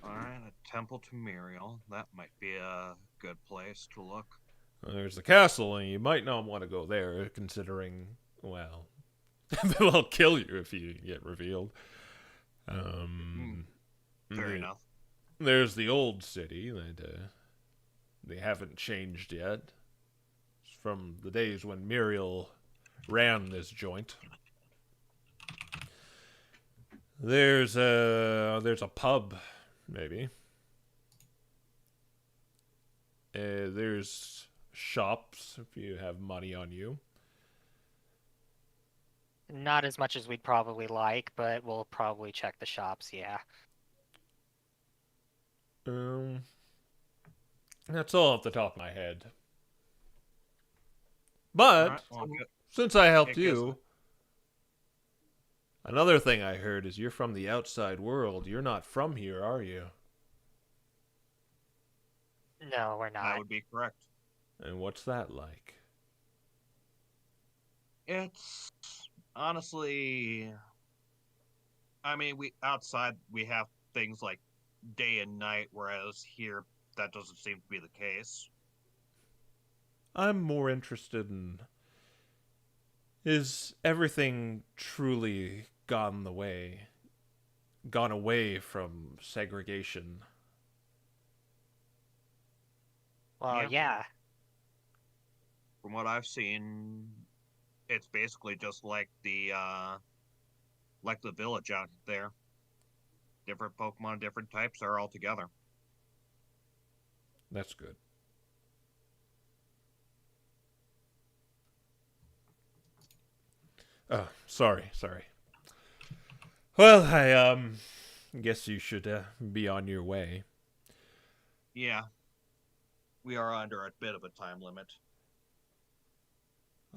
a temple to Muriel. That might be a good place to look. There's the castle, and you might not want to go there, considering, well, they'll kill you if you get revealed. Fair enough. There's the old city that they haven't changed yet. It's from the days when Muriel ran this joint. There's a pub, maybe. There's shops if you have money on you. Not as much as we'd probably like, but we'll probably check the shops, yeah. That's all off the top of my head. But Alright, well, good. since I helped It gives- you, another thing I heard is you're from the outside world. You're not from here, are you? No, we're That not. would be correct. And what's that like? It's honestly, I mean, we outside we have things like day and night, whereas here that doesn't seem to be the case. I'm more interested in, is everything truly gone away from segregation? Well, Yeah. yeah. From what I've seen, it's basically just like the village out there. Different Pokemon, different types are all together. That's good. Oh, sorry. Well, I guess you should be on your way. Yeah. We are under a bit of a time limit.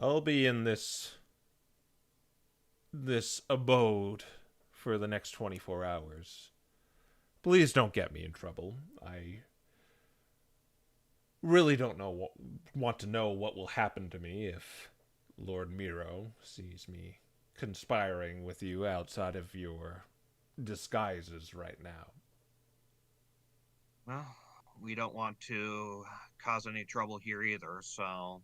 I'll be in this abode for the next 24 hours. Please don't get me in trouble. I really don't want to know what will happen to me if Lord Miro sees me conspiring with you outside of your disguises right now. Well, we don't want to cause any trouble here either, so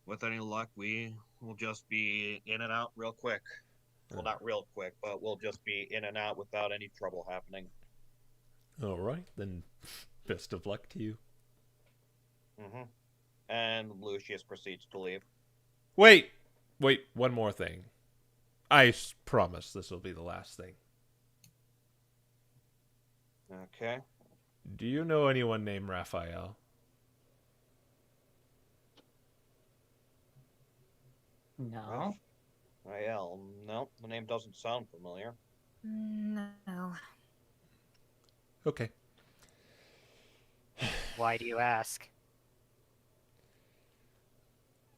with any luck, we will just be in and out real quick. Well, not real quick, but we'll just be in and out without any trouble happening. All right, then best of luck to you. Mm-hmm. And Lucius proceeds to leave. Wait, one more thing. I promise this will be the last thing. Okay. Do you know anyone named Raphael? No. Well, no, the name doesn't sound familiar. No. Okay. Why do you ask?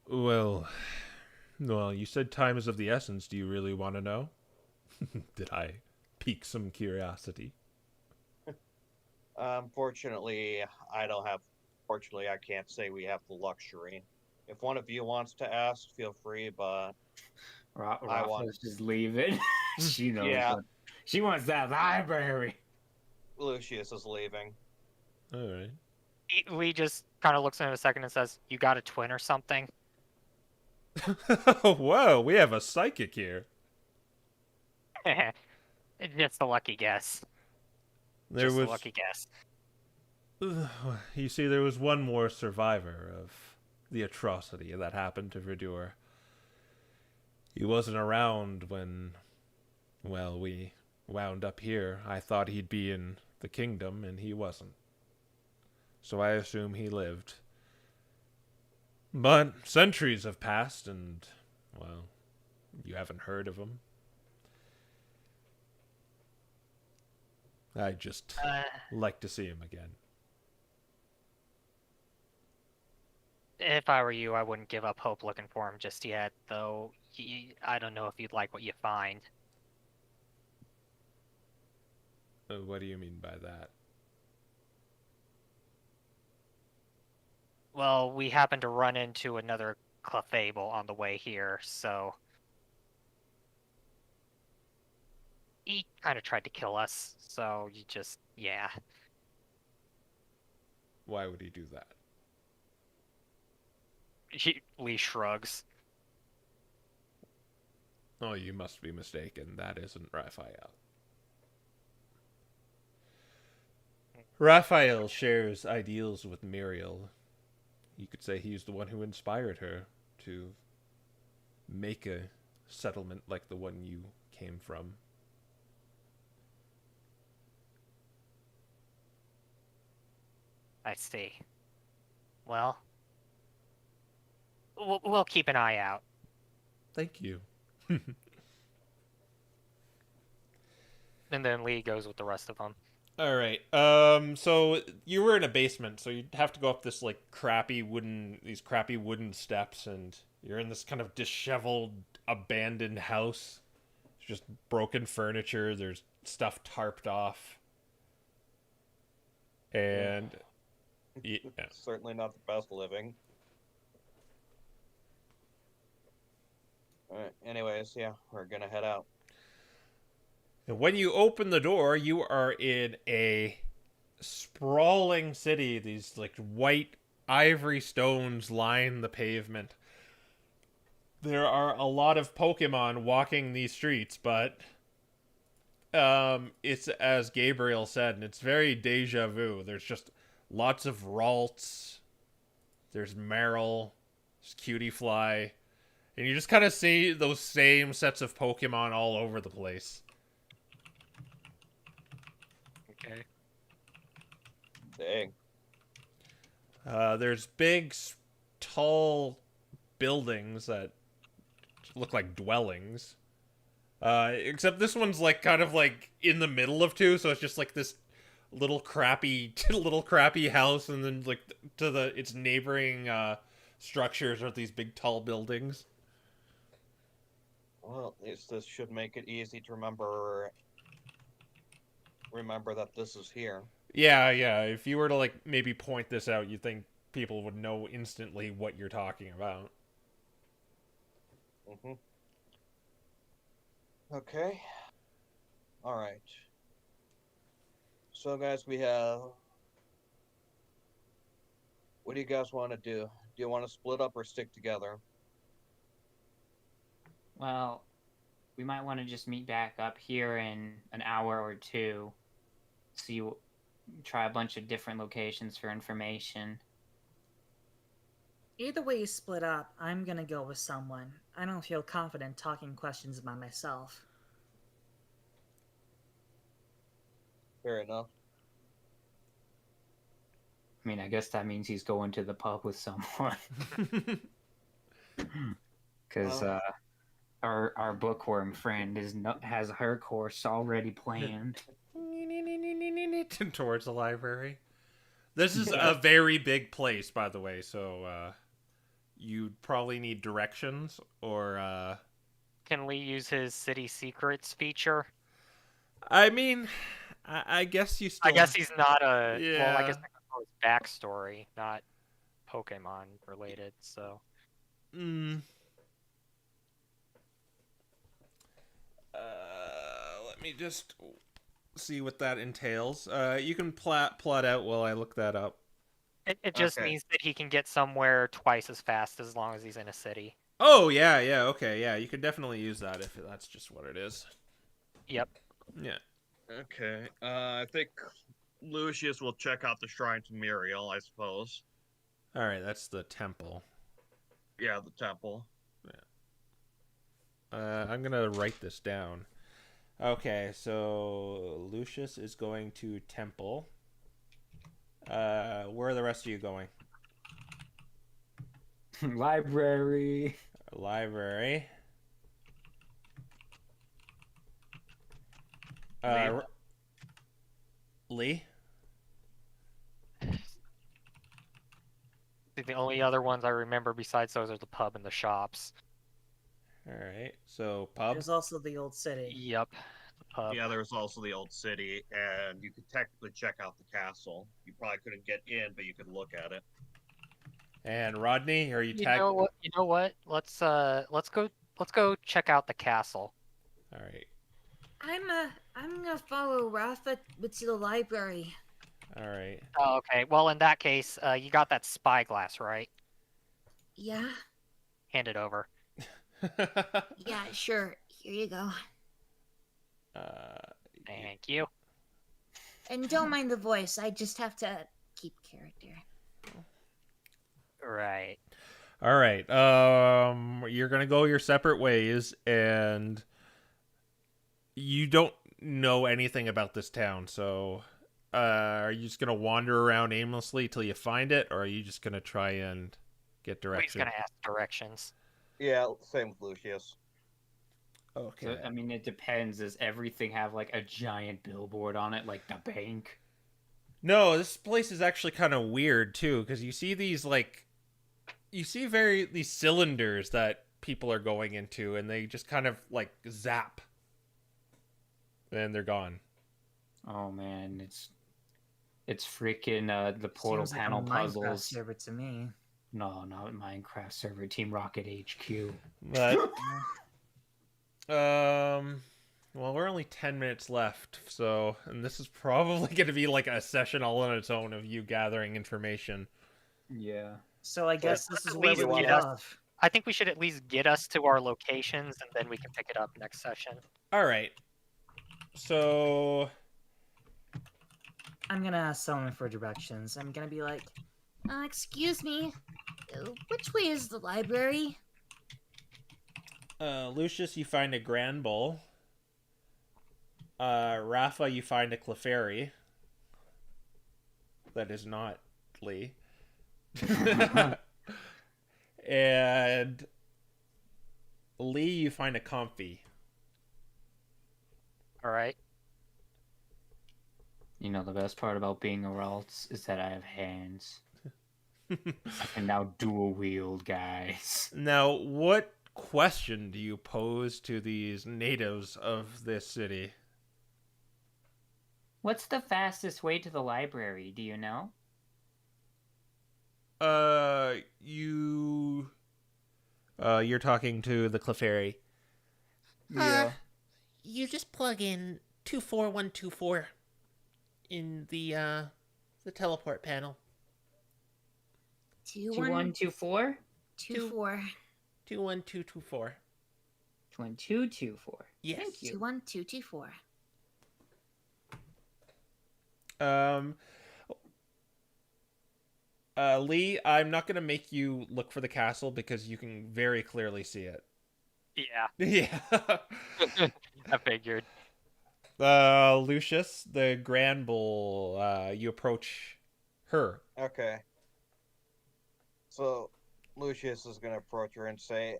Well, you said time is of the essence. Do you really want to know? Did I pique some curiosity? Fortunately, I can't say we have the luxury. If one of you wants to ask, feel free, but Rafa's just leave it. She knows. Yeah. She wants that library. Lucius is leaving. All right. Lee just kind of looks at him a second and says, "You got a twin or something?" Whoa, we have a psychic here. Just a lucky guess. There Just was, a lucky guess. you see, there was one more survivor of the atrocity that happened to Verdure. He wasn't around when, well, we wound up here. I thought he'd be in the kingdom, and he wasn't. So I assume he lived. But centuries have passed, and, well, you haven't heard of him. I'd just like to see him again. If I were you, I wouldn't give up hope looking for him just yet, though I don't know if you'd like what you find. What do you mean by that? Well, we happened to run into another Clefable on the way here, so... He kind of tried to kill us, so you just... yeah. Why would he do that? Lee shrugs. Oh, you must be mistaken. That isn't Raphael. Raphael shares ideals with Muriel. You could say he's the one who inspired her to make a settlement like the one you came from. I see. Well... We'll keep an eye out. Thank you. And then Lee goes with the rest of them. All right. So you were in a basement, so you'd have to go up this like crappy wooden steps, and you're in this kind of disheveled, abandoned house. It's just broken furniture. There's stuff tarped off, and yeah. Certainly not the best living. All right. Anyways, yeah, we're gonna head out. And when you open the door, you are in a sprawling city. These like white ivory stones line the pavement. There are a lot of Pokemon walking these streets, but it's as Gabriel said, and it's very deja vu. There's just lots of Ralts. There's Meryl. There's Cutiefly. And you just kind of see those same sets of Pokemon all over the place. Okay. Dang. There's big, tall buildings that look like dwellings. Except this one's like kind of like in the middle of two, so it's just like this little crappy house, and then like to its neighboring structures are these big tall buildings. Well, at least this should make it easy to remember that this is here. Yeah. If you were to like maybe point this out, you'd think people would know instantly what you're talking about. Mm-hmm. Okay. All right. So, guys, we have... What do you guys want to do? Do you want to split up or stick together? Well, we might want to just meet back up here in an hour or two. Try a bunch of different locations for information. Either way you split up, I'm gonna go with someone. I don't feel confident talking questions by myself. Fair enough. I mean, I guess that means he's going to the pub with someone. Because our bookworm friend has her course already planned. Towards the library. This is a very big place, by the way, so you'd probably need directions, or Can Lee use his city secrets feature? I mean, I guess you still... I guess he's not a... Yeah. Well, I guess that's his backstory, not Pokemon related, so... Let me just see what that entails. You can plot out while I look that up. It just Okay. means that he can get somewhere twice as fast as long as he's in a city. Oh, yeah, okay, yeah. You could definitely use that if that's just what it is. Yep. Yeah. Okay. I think Lucius will check out the shrine to Muriel, I suppose. All right, that's the temple. Yeah, the temple. I'm going to write this down. Okay, so Lucius is going to temple. Where are the rest of you going? Library. Library. Lee? Lee? The only other ones I remember besides those are the pub and the shops. All right. So pub. There's also the old city. Yep, the pub. Yeah, there's also the old city, and you could technically check out the castle. You probably couldn't get in, but you could look at it. And Rodney, are you You tagged? know what? You know what? Let's go check out the castle. All right. I'm gonna follow Raffa to the library. All right. Oh, okay. Well, in that case, you got that spyglass, right? Yeah, Hand it over. yeah, sure. Here you go. Thank you. And don't mind the voice. I just have to keep character. Right. All right. You're gonna go your separate ways, and you don't know anything about this town. So, are you just gonna wander around aimlessly till you find it, or are you just gonna try and get He's direction? gonna ask directions. Yeah, same with Lucius. Okay. So, I mean, it depends. Does everything have like a giant billboard on it, like the bank? No, this place is actually kind of weird too, because you see these these cylinders that people are going into, and they just kind of like zap, and they're gone. Oh man, it's freaking the portal Seems like panel a Minecraft puzzles. server to me. No, not Minecraft server. Team Rocket HQ. But well, we're only 10 minutes left, so, and this is probably going to be like a session all on its own of you gathering information. Yeah. So I guess this is at where least we leave get us- off. I think we should at least get us to our locations, and then we can pick it up next session. All right. So, I'm gonna ask someone for directions. I'm gonna be like, excuse me, which way is the library? Lucius, you find a Grand Bull. Raffa, you find a Clefairy. That is not Lee. And Lee, you find a Comfy. All right. You know, the best part about being a Ralts is that I have hands. I can now dual wield, guys. Now, what question do you pose to these natives of this city? What's the fastest way to the library? Do you know? You're talking to the Clefairy. You just plug in 24124 in the teleport panel. 2124? 24. 21224. 1224. Yes. Thank you. 21224. Lee, I'm not going to make you look for the castle because you can very clearly see it. Yeah, Yeah. I figured. Lucius, the Grand Bull, you approach her. Okay. So Lucius is gonna approach her and say,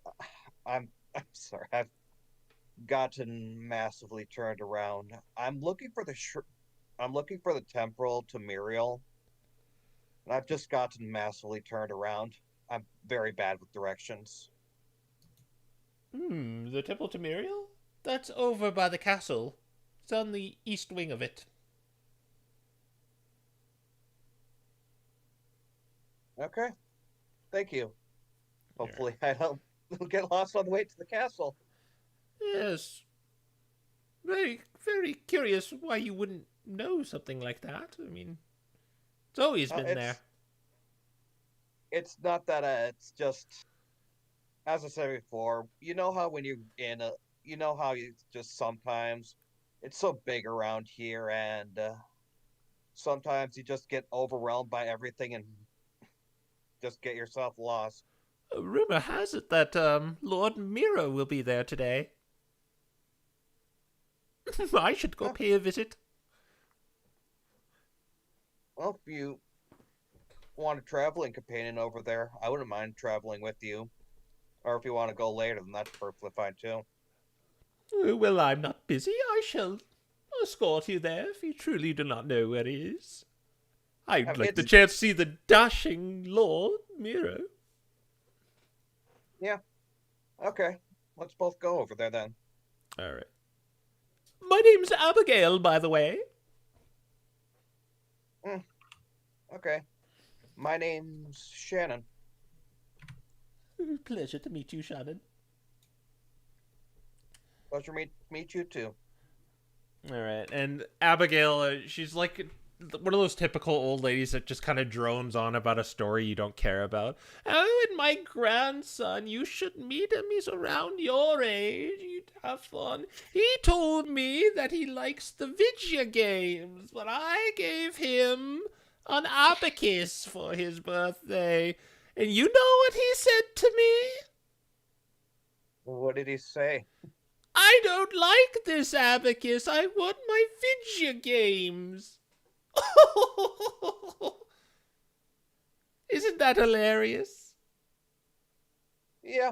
I'm sorry, I've gotten massively turned around. I'm looking for the temporal to Muriel. And I've just gotten massively turned around. I'm very bad with directions. The Temple to Muriel? That's over by the castle. It's on the east wing of it. Okay. Thank you. Hopefully I don't get lost on the way to the castle. Yes. Very, very curious why you wouldn't know something like that. I mean, it's always been there. It's not that it's just, as I said before, you know how when you're in a, you know how you just sometimes, it's so big around here, and sometimes you just get overwhelmed by everything and just get yourself lost. Rumor has it that Lord Mira will be there today. I should go pay a visit. Well, want a traveling companion over there, I wouldn't mind traveling with you. Or if you want to go later, then that's perfectly fine too. Well, I'm not busy. I shall escort you there if you truly do not know where it is. I'd like the It's- chance to see the dashing Lord Miro. Yeah. Okay. Let's both go over there then. All right. My name's Abigail, by the way. Okay. My name's Shannon. Pleasure to meet you, Shannon. Pleasure meet you too. All right, and Abigail, she's like one of those typical old ladies that just kind of drones on about a story you don't care about. Oh, and my grandson, you should meet him. He's around your age. You'd have fun. He told me that he likes the video games, but I gave him an abacus for his birthday. And you know what he said to me? What did he say? I don't like this abacus. I want my video games. Isn't that hilarious? Yeah.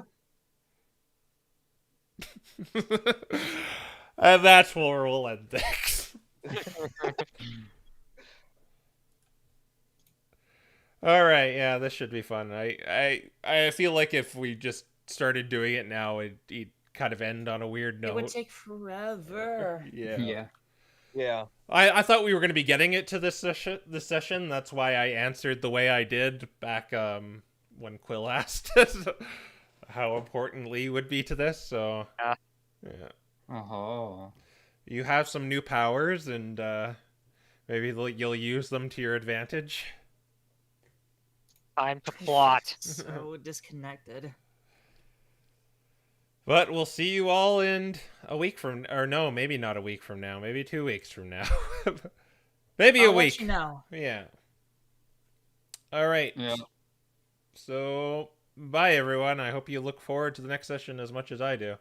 And that's where we'll end things. All right, yeah, this should be fun. I feel like if we just started doing it now, it'd kind of end on a weird note. It would take forever. Yeah. Yeah. Yeah. I thought we were going to be getting it to this session. That's why I answered the way I did back when Quill asked us how important Lee would be to this. So yeah. Oh. You have some new powers, and maybe you'll use them to your advantage. Time to plot. So disconnected. But we'll see you all in a week from, or no, maybe not a week from now. Maybe 2 weeks from now. Maybe I'll a week. let you know. Yeah. All right. Yeah. So, bye everyone. I hope you look forward to the next session as much as I do.